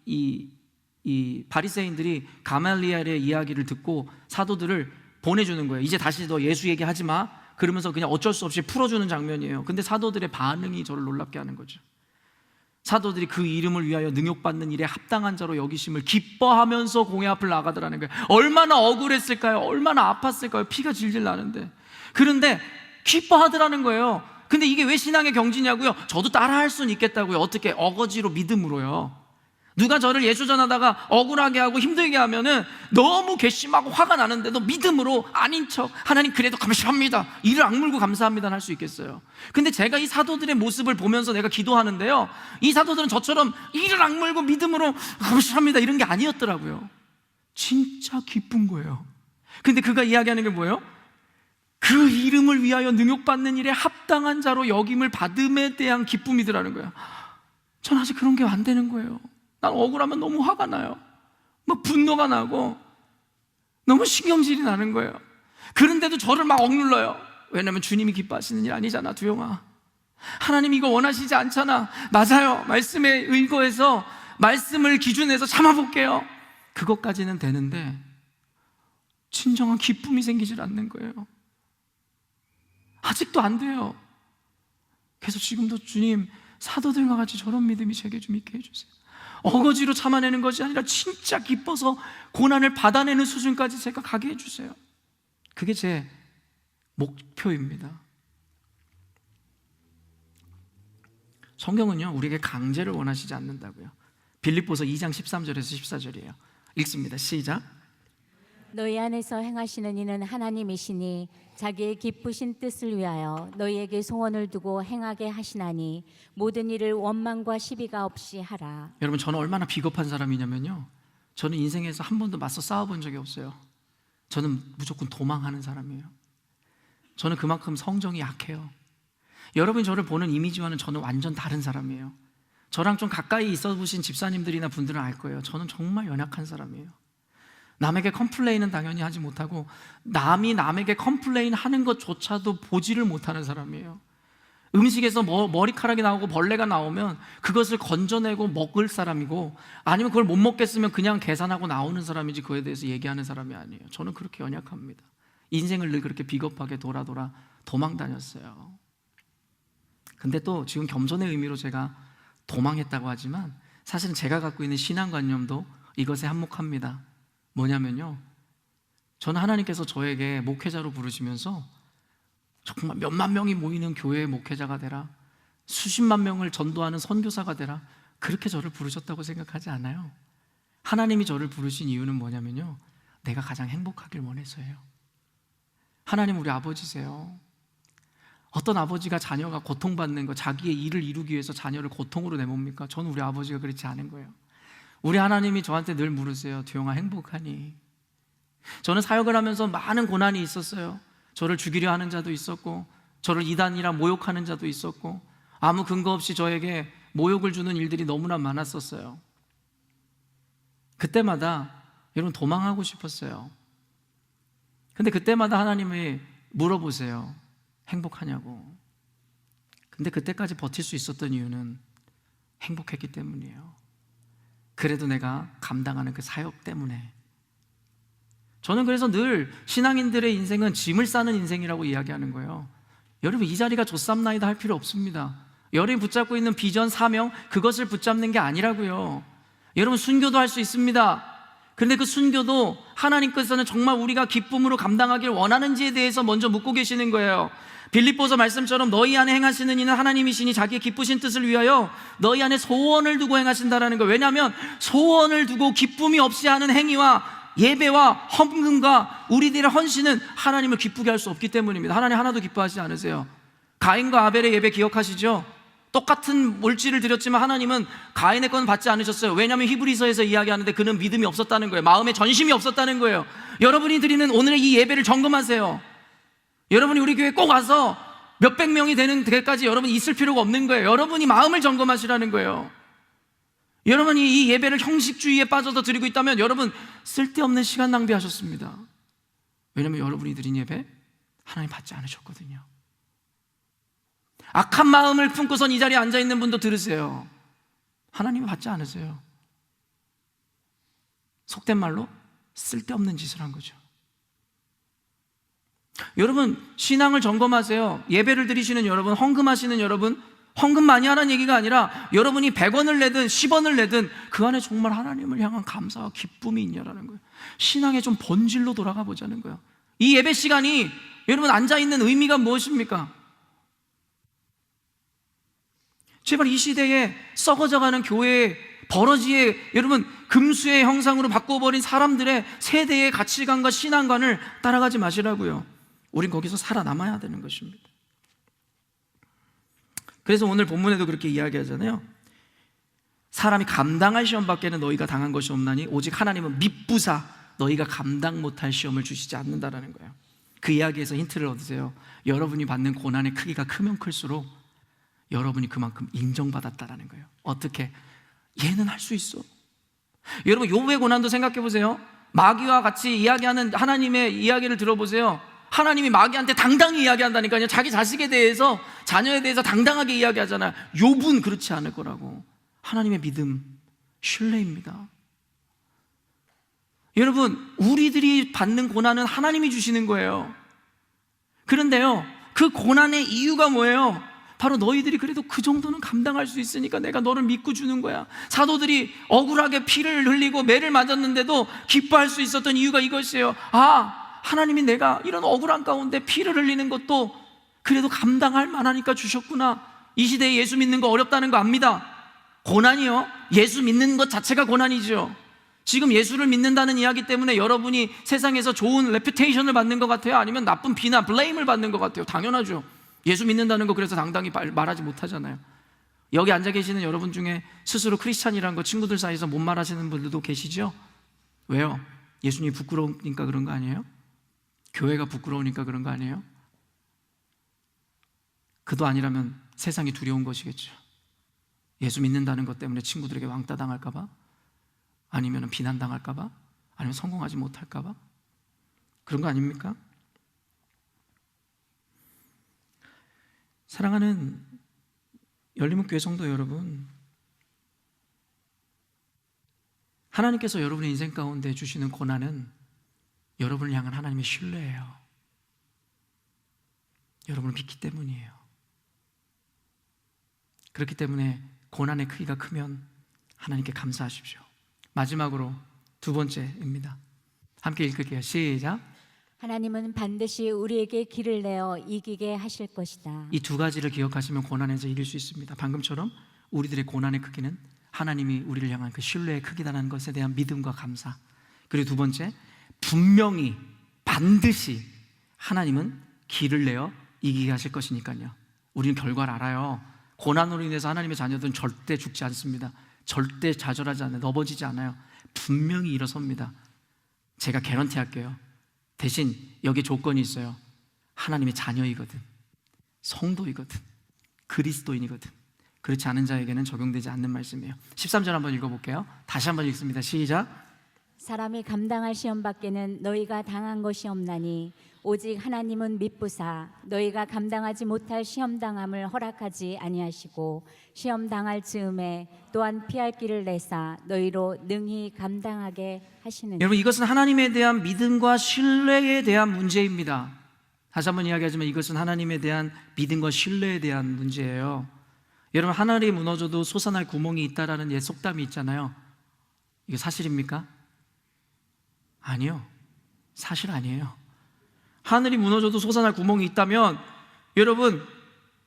이 바리새인들이 가말리엘의 이야기를 듣고 사도들을 보내주는 거예요. 이제 다시 너 예수 얘기하지 마. 그러면서 그냥 어쩔 수 없이 풀어주는 장면이에요. 근데 사도들의 반응이 저를 놀랍게 하는 거죠. 사도들이 그 이름을 위하여 능욕받는 일에 합당한 자로 여기심을 기뻐하면서 공회 앞을 나가더라는 거예요. 얼마나 억울했을까요? 얼마나 아팠을까요? 피가 질질 나는데. 그런데 기뻐하더라는 거예요. 근데 이게 왜 신앙의 경지냐고요? 저도 따라할 수는 있겠다고요. 어떻게? 어거지로 믿음으로요. 누가 저를 예수 전하다가 억울하게 하고 힘들게 하면은 너무 괘씸하고 화가 나는데도 믿음으로 아닌 척, 하나님 그래도 감사합니다, 이를 악물고 감사합니다 할 수 있겠어요. 근데 제가 이 사도들의 모습을 보면서 내가 기도하는데요, 이 사도들은 저처럼 이를 악물고 믿음으로 감사합니다 이런 게 아니었더라고요. 진짜 기쁜 거예요. 근데 그가 이야기하는 게 뭐예요? 그 이름을 위하여 능욕받는 일에 합당한 자로 여김을 받음에 대한 기쁨이더라는 거예요. 전 아직 그런 게 안 되는 거예요. 난 억울하면 너무 화가 나요. 뭐 분노가 나고 너무 신경질이 나는 거예요. 그런데도 저를 막 억눌러요. 왜냐면 주님이 기뻐하시는 일 아니잖아, 두영아. 하나님 이거 원하시지 않잖아. 맞아요. 말씀에 의거해서 말씀을 기준해서 참아볼게요. 그것까지는 되는데 진정한 기쁨이 생기질 않는 거예요. 아직도 안 돼요. 그래서 지금도 주님, 사도들과 같이 저런 믿음이 제게 좀 있게 해주세요. 어거지로 참아내는 것이 아니라 진짜 기뻐서 고난을 받아내는 수준까지 제가 가게 해주세요. 그게 제 목표입니다. 성경은요, 우리에게 강제를 원하시지 않는다고요. 빌립보서 2장 13절에서 14절이에요. 읽습니다. 시작. 너희 안에서 행하시는 이는 하나님이시니 자기의 기쁘신 뜻을 위하여 너희에게 소원을 두고 행하게 하시나니 모든 일을 원망과 시비가 없이 하라. 여러분, 저는 얼마나 비겁한 사람이냐면요, 저는 인생에서 한 번도 맞서 싸워본 적이 없어요. 저는 무조건 도망하는 사람이에요. 저는 그만큼 성정이 약해요. 여러분이 저를 보는 이미지와는 저는 완전 다른 사람이에요. 저랑 좀 가까이 있어 보신 집사님들이나 분들은 알 거예요. 저는 정말 연약한 사람이에요. 남에게 컴플레인은 당연히 하지 못하고 남이 남에게 컴플레인 하는 것조차도 보지를 못하는 사람이에요. 음식에서 머리카락이 나오고 벌레가 나오면 그것을 건져내고 먹을 사람이고, 아니면 그걸 못 먹겠으면 그냥 계산하고 나오는 사람이지 그거에 대해서 얘기하는 사람이 아니에요. 저는 그렇게 연약합니다. 인생을 늘 그렇게 비겁하게 돌아 도망 다녔어요. 근데 또 지금 겸손의 의미로 제가 도망했다고 하지만 사실은 제가 갖고 있는 신앙관념도 이것에 한몫합니다. 뭐냐면요, 저는 하나님께서 저에게 목회자로 부르시면서 정말 몇만 명이 모이는 교회의 목회자가 되라, 수십만 명을 전도하는 선교사가 되라, 그렇게 저를 부르셨다고 생각하지 않아요. 하나님이 저를 부르신 이유는 뭐냐면요, 내가 가장 행복하길 원해서예요. 하나님 우리 아버지세요. 어떤 아버지가 자녀가 고통받는 거, 자기의 일을 이루기 위해서 자녀를 고통으로 내몬니까? 저는 우리 아버지가 그렇지 않은 거예요. 우리 하나님이 저한테 늘 물으세요. 두영아, 행복하니? 저는 사역을 하면서 많은 고난이 있었어요. 저를 죽이려 하는 자도 있었고, 저를 이단이라 모욕하는 자도 있었고, 아무 근거 없이 저에게 모욕을 주는 일들이 너무나 많았었어요. 그때마다 여러분 도망하고 싶었어요. 근데 그때마다 하나님이 물어보세요. 행복하냐고. 근데 그때까지 버틸 수 있었던 이유는 행복했기 때문이에요. 그래도 내가 감당하는 그 사역 때문에. 저는 그래서 늘 신앙인들의 인생은 짐을 싸는 인생이라고 이야기하는 거예요. 여러분, 이 자리가 조삼나이다 할 필요 없습니다. 여러분이 붙잡고 있는 비전, 사명, 그것을 붙잡는 게 아니라고요. 여러분, 순교도 할 수 있습니다. 그런데 그 순교도 하나님께서는 정말 우리가 기쁨으로 감당하길 원하는지에 대해서 먼저 묻고 계시는 거예요. 빌립보서 말씀처럼 너희 안에 행하시는 이는 하나님이시니 자기의 기쁘신 뜻을 위하여 너희 안에 소원을 두고 행하신다라는 거예요. 왜냐하면 소원을 두고 기쁨이 없이 하는 행위와 예배와 헌금과 우리들의 헌신은 하나님을 기쁘게 할 수 없기 때문입니다. 하나님 하나도 기뻐하지 않으세요. 가인과 아벨의 예배 기억하시죠? 똑같은 물질을 드렸지만 하나님은 가인의 건 받지 않으셨어요. 왜냐하면 히브리서에서 이야기하는데 그는 믿음이 없었다는 거예요. 마음에 전심이 없었다는 거예요. 여러분이 드리는 오늘의 이 예배를 점검하세요. 여러분이 우리 교회 꼭 와서 몇백 명이 되는 데까지 여러분이 있을 필요가 없는 거예요. 여러분이 마음을 점검하시라는 거예요. 여러분이 이 예배를 형식주의에 빠져서 드리고 있다면 여러분 쓸데없는 시간 낭비하셨습니다. 왜냐하면 여러분이 드린 예배 하나님 받지 않으셨거든요. 악한 마음을 품고선 이 자리에 앉아있는 분도 들으세요. 하나님이 받지 않으세요. 속된 말로 쓸데없는 짓을 한 거죠. 여러분, 신앙을 점검하세요. 예배를 드리시는 여러분, 헌금하시는 여러분, 헌금 많이 하라는 얘기가 아니라 여러분이 100원을 내든 10원을 내든 그 안에 정말 하나님을 향한 감사와 기쁨이 있냐라는 거예요. 신앙의 좀 본질로 돌아가 보자는 거예요. 이 예배 시간이 여러분 앉아있는 의미가 무엇입니까? 제발 이 시대에 썩어져가는 교회의 버러지에 여러분 금수의 형상으로 바꿔버린 사람들의 세대의 가치관과 신앙관을 따라가지 마시라고요. 우린 거기서 살아남아야 되는 것입니다. 그래서 오늘 본문에도 그렇게 이야기하잖아요. 사람이 감당할 시험 밖에는 너희가 당한 것이 없나니 오직 하나님은 밉부사 너희가 감당 못할 시험을 주시지 않는다라는 거예요. 그 이야기에서 힌트를 얻으세요. 여러분이 받는 고난의 크기가 크면 클수록 여러분이 그만큼 인정받았다라는 거예요. 어떻게? 얘는 할 수 있어. 여러분, 욥의 고난도 생각해 보세요. 마귀와 같이 이야기하는 하나님의 이야기를 들어보세요. 하나님이 마귀한테 당당히 이야기한다니까요. 자기 자식에 대해서, 자녀에 대해서 당당하게 이야기하잖아요. 욥은 그렇지 않을 거라고. 하나님의 믿음, 신뢰입니다. 여러분, 우리들이 받는 고난은 하나님이 주시는 거예요. 그런데요, 그 고난의 이유가 뭐예요? 바로 너희들이 그래도 그 정도는 감당할 수 있으니까 내가 너를 믿고 주는 거야. 사도들이 억울하게 피를 흘리고 매를 맞았는데도 기뻐할 수 있었던 이유가 이것이에요. 아, 하나님이 내가 이런 억울한 가운데 피를 흘리는 것도 그래도 감당할 만하니까 주셨구나. 이 시대에 예수 믿는 거 어렵다는 거 압니다. 고난이요? 예수 믿는 것 자체가 고난이죠. 지금 예수를 믿는다는 이야기 때문에 여러분이 세상에서 좋은 레퓨테이션을 받는 것 같아요? 아니면 나쁜 비난, 블레임을 받는 것 같아요? 당연하죠. 예수 믿는다는 거 그래서 당당히 말하지 못하잖아요. 여기 앉아 계시는 여러분 중에 스스로 크리스찬이라는 거 친구들 사이에서 못 말하시는 분들도 계시죠? 왜요? 예수님이 부끄러우니까 그런 거 아니에요? 교회가 부끄러우니까 그런 거 아니에요? 그도 아니라면 세상이 두려운 것이겠죠. 예수 믿는다는 것 때문에 친구들에게 왕따 당할까 봐? 아니면 비난당할까 봐? 아니면 성공하지 못할까 봐? 그런 거 아닙니까? 사랑하는 열린문교회 성도 여러분, 하나님께서 여러분의 인생 가운데 주시는 고난은 여러분을 향한 하나님의 신뢰예요. 여러분을 믿기 때문이에요. 그렇기 때문에 고난의 크기가 크면 하나님께 감사하십시오. 마지막으로 두 번째입니다. 함께 읽을게요. 시작. 하나님은 반드시 우리에게 길을 내어 이기게 하실 것이다. 이 두 가지를 기억하시면 고난에서 이길 수 있습니다. 방금처럼 우리들의 고난의 크기는 하나님이 우리를 향한 그 신뢰의 크기다라는 것에 대한 믿음과 감사. 그리고 두 번째, 분명히 반드시 하나님은 길을 내어 이기게 하실 것이니까요. 우리는 결과를 알아요. 고난으로 인해서 하나님의 자녀들은 절대 죽지 않습니다. 절대 좌절하지 않아요. 넘어지지 않아요. 분명히 일어섭니다. 제가 개런티 할게요. 대신 여기에 조건이 있어요. 하나님의 자녀이거든, 성도이거든, 그리스도인이거든. 그렇지 않은 자에게는 적용되지 않는 말씀이에요. 13절 한번 읽어볼게요. 다시 한번 읽습니다. 시작. 사람이 감당할 시험 밖에는 너희가 당한 것이 없나니 오직 하나님은 미쁘사 너희가 감당하지 못할 시험 당함을 허락하지 아니하시고 시험 당할 즈음에 또한 피할 길을 내사 너희로 능히 감당하게 하시느니라. 여러분, 이것은 하나님에 대한 믿음과 신뢰에 대한 문제입니다. 다시 한번 이야기하지만 이것은 하나님에 대한 믿음과 신뢰에 대한 문제예요. 여러분, 하늘이 무너져도 솟아날 구멍이 있다라는 옛 속담이 있잖아요. 이거 사실입니까? 아니요, 사실 아니에요. 하늘이 무너져도 솟아날 구멍이 있다면 여러분,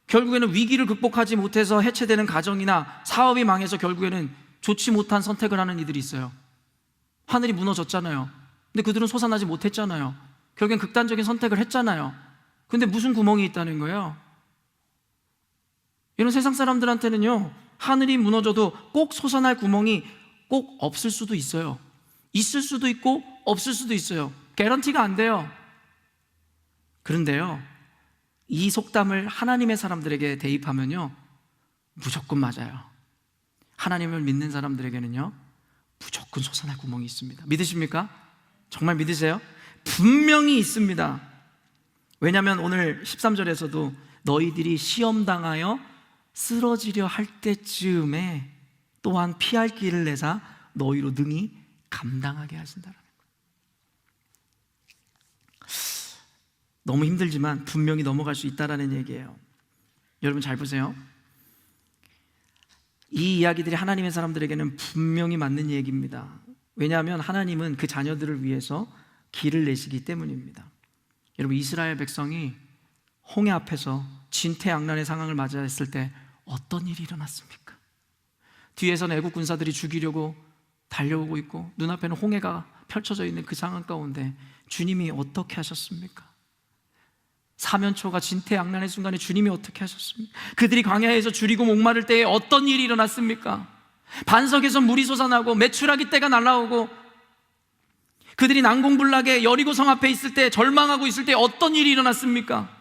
결국에는 위기를 극복하지 못해서 해체되는 가정이나 사업이 망해서 결국에는 좋지 못한 선택을 하는 이들이 있어요. 하늘이 무너졌잖아요. 근데 그들은 솟아나지 못했잖아요. 결국엔 극단적인 선택을 했잖아요. 근데 무슨 구멍이 있다는 거예요? 이런 세상 사람들한테는요, 하늘이 무너져도 꼭 솟아날 구멍이 꼭 없을 수도 있어요. 있을 수도 있고 없을 수도 있어요. 개런티가 안 돼요. 그런데요, 이 속담을 하나님의 사람들에게 대입하면요, 무조건 맞아요. 하나님을 믿는 사람들에게는요, 무조건 솟아날 구멍이 있습니다. 믿으십니까? 정말 믿으세요? 분명히 있습니다. 왜냐하면 오늘 13절에서도 너희들이 시험당하여 쓰러지려 할 때쯤에 또한 피할 길을 내사 너희로 능히 감당하게 하신다라는 거예요. 너무 힘들지만 분명히 넘어갈 수 있다라는 얘기예요. 여러분 잘 보세요. 이 이야기들이 하나님의 사람들에게는 분명히 맞는 얘기입니다. 왜냐하면 하나님은 그 자녀들을 위해서 길을 내시기 때문입니다. 여러분, 이스라엘 백성이 홍해 앞에서 진퇴양난의 상황을 맞이했을 때 어떤 일이 일어났습니까? 뒤에서는 애국 군사들이 죽이려고 달려오고 있고 눈앞에는 홍해가 펼쳐져 있는 그 상황 가운데 주님이 어떻게 하셨습니까? 사면초가 진퇴양난의 순간에 주님이 어떻게 하셨습니까? 그들이 광야에서 줄이고 목마를 때에 어떤 일이 일어났습니까? 반석에서 물이 솟아나고 메추라기 떼가 날아오고 그들이 난공불락에 여리고성 앞에 있을 때, 절망하고 있을 때 어떤 일이 일어났습니까?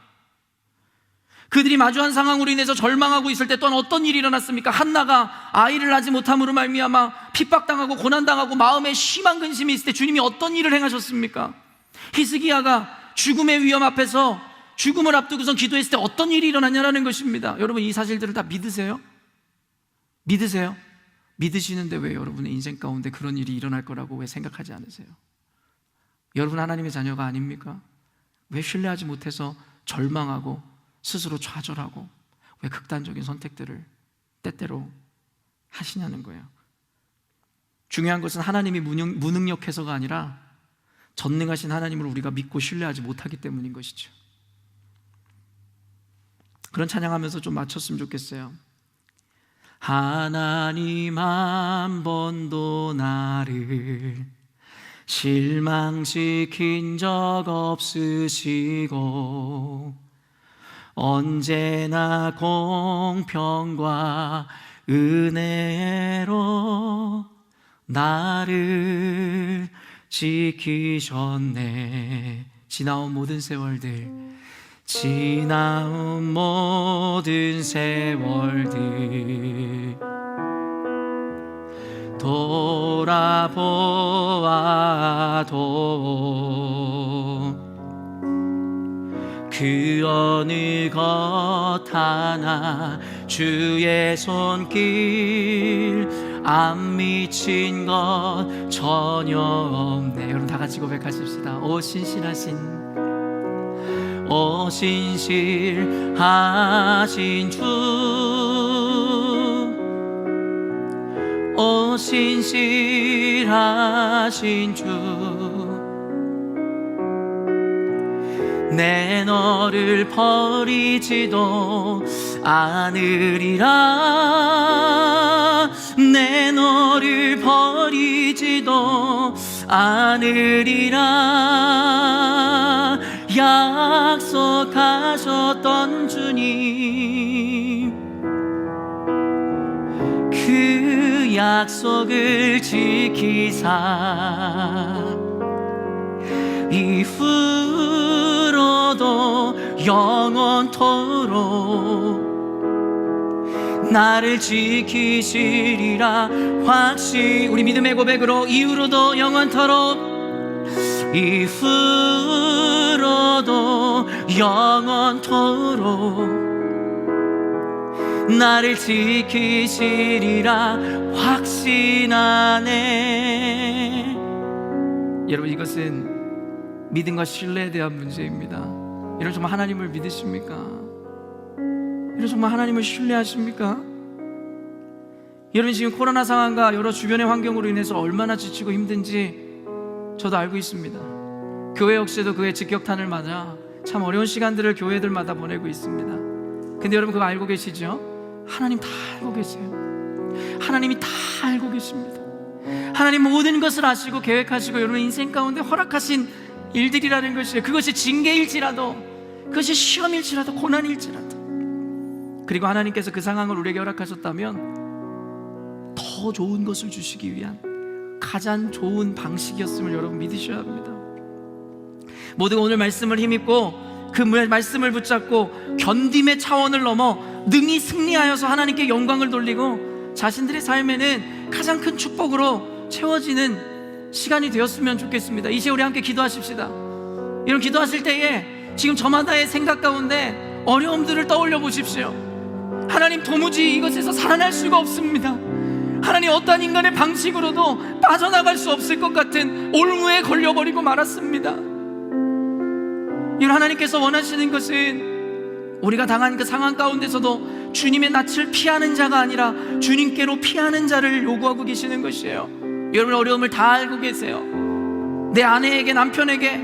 그들이 마주한 상황으로 인해서 절망하고 있을 때 또한 어떤 일이 일어났습니까? 한나가 아이를 낳지 못함으로 말미암아 핍박당하고 고난당하고 마음에 심한 근심이 있을 때 주님이 어떤 일을 행하셨습니까? 히스기야가 죽음의 위험 앞에서 죽음을 앞두고선 기도했을 때 어떤 일이 일어났냐라는 것입니다. 여러분, 이 사실들을 다 믿으세요? 믿으세요? 믿으시는데 왜 여러분의 인생 가운데 그런 일이 일어날 거라고 왜 생각하지 않으세요? 여러분 하나님의 자녀가 아닙니까? 왜 신뢰하지 못해서 절망하고 스스로 좌절하고 왜 극단적인 선택들을 때때로 하시냐는 거예요. 중요한 것은 하나님이 무능력해서가 아니라 전능하신 하나님을 우리가 믿고 신뢰하지 못하기 때문인 것이죠. 그런 찬양하면서 좀 맞췄으면 좋겠어요. 하나님 한 번도 나를 실망시킨 적 없으시고 언제나 공평과 은혜로 나를 지키셨네. 지나온 모든 세월들, 지나온 모든 세월들 돌아보아도 그 어느 것 하나 주의 손길 안 미친 것 전혀 없네. 여러분 다 같이 고백하십시다. 오 신실하신 오 신실하신 주, 오 신실하신 주, 내 너를 버리지도 않으리라. 내 너를 버리지도 않으리라. 약속하셨던 주님, 그 약속을 지키사 이후로도 영원토록 나를 지키시리라 확신. 우리 믿음의 고백으로 이후로도 영원토록, 이후로도 영원토록 나를 지키시리라 확신하네. 여러분, 이것은 믿음과 신뢰에 대한 문제입니다. 여러분, 정말 하나님을 믿으십니까? 여러분, 정말 하나님을 신뢰하십니까? 여러분, 지금 코로나 상황과 여러 주변의 환경으로 인해서 얼마나 지치고 힘든지 저도 알고 있습니다. 교회 역시도 그의 직격탄을 맞아 참 어려운 시간들을 교회들마다 보내고 있습니다. 근데 여러분, 그거 알고 계시죠? 하나님 다 알고 계세요. 하나님이 다 알고 계십니다. 하나님 모든 것을 아시고 계획하시고 여러분 인생 가운데 허락하신 일들이라는 것이, 그것이 징계일지라도, 그것이 시험일지라도, 고난일지라도, 그리고 하나님께서 그 상황을 우리에게 허락하셨다면 더 좋은 것을 주시기 위한 가장 좋은 방식이었음을 여러분 믿으셔야 합니다. 모두가 오늘 말씀을 힘입고 그 말씀을 붙잡고 견딤의 차원을 넘어 능히 승리하여서 하나님께 영광을 돌리고 자신들의 삶에는 가장 큰 축복으로 채워지는 시간이 되었으면 좋겠습니다. 이제 우리 함께 기도하십시다. 여러분, 기도하실 때에 지금 저마다의 생각 가운데 어려움들을 떠올려 보십시오. 하나님, 도무지 이것에서 살아날 수가 없습니다. 하나님, 어떠한 인간의 방식으로도 빠져나갈 수 없을 것 같은 올무에 걸려버리고 말았습니다. 여러분, 하나님께서 원하시는 것은 우리가 당한 그 상황 가운데서도 주님의 낯을 피하는 자가 아니라 주님께로 피하는 자를 요구하고 계시는 것이에요. 여러분, 어려움을 다 알고 계세요. 내 아내에게, 남편에게,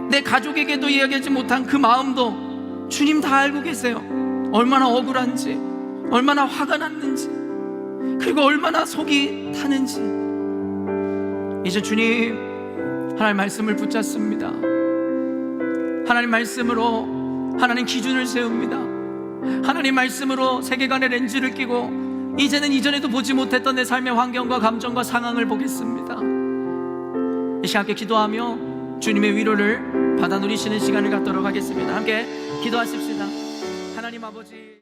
내 가족에게도 이야기하지 못한 그 마음도 주님 다 알고 계세요. 얼마나 억울한지, 얼마나 화가 났는지, 그리고 얼마나 속이 타는지. 이제 주님, 하나님 말씀을 붙잡습니다. 하나님 말씀으로 하나님 기준을 세웁니다. 하나님 말씀으로 세계관의 렌즈를 끼고 이제는 이전에도 보지 못했던 내 삶의 환경과 감정과 상황을 보겠습니다. 이 시간 함께 기도하며 주님의 위로를 받아 누리시는 시간을 갖도록 하겠습니다. 함께 기도하십시다. 하나님 아버지,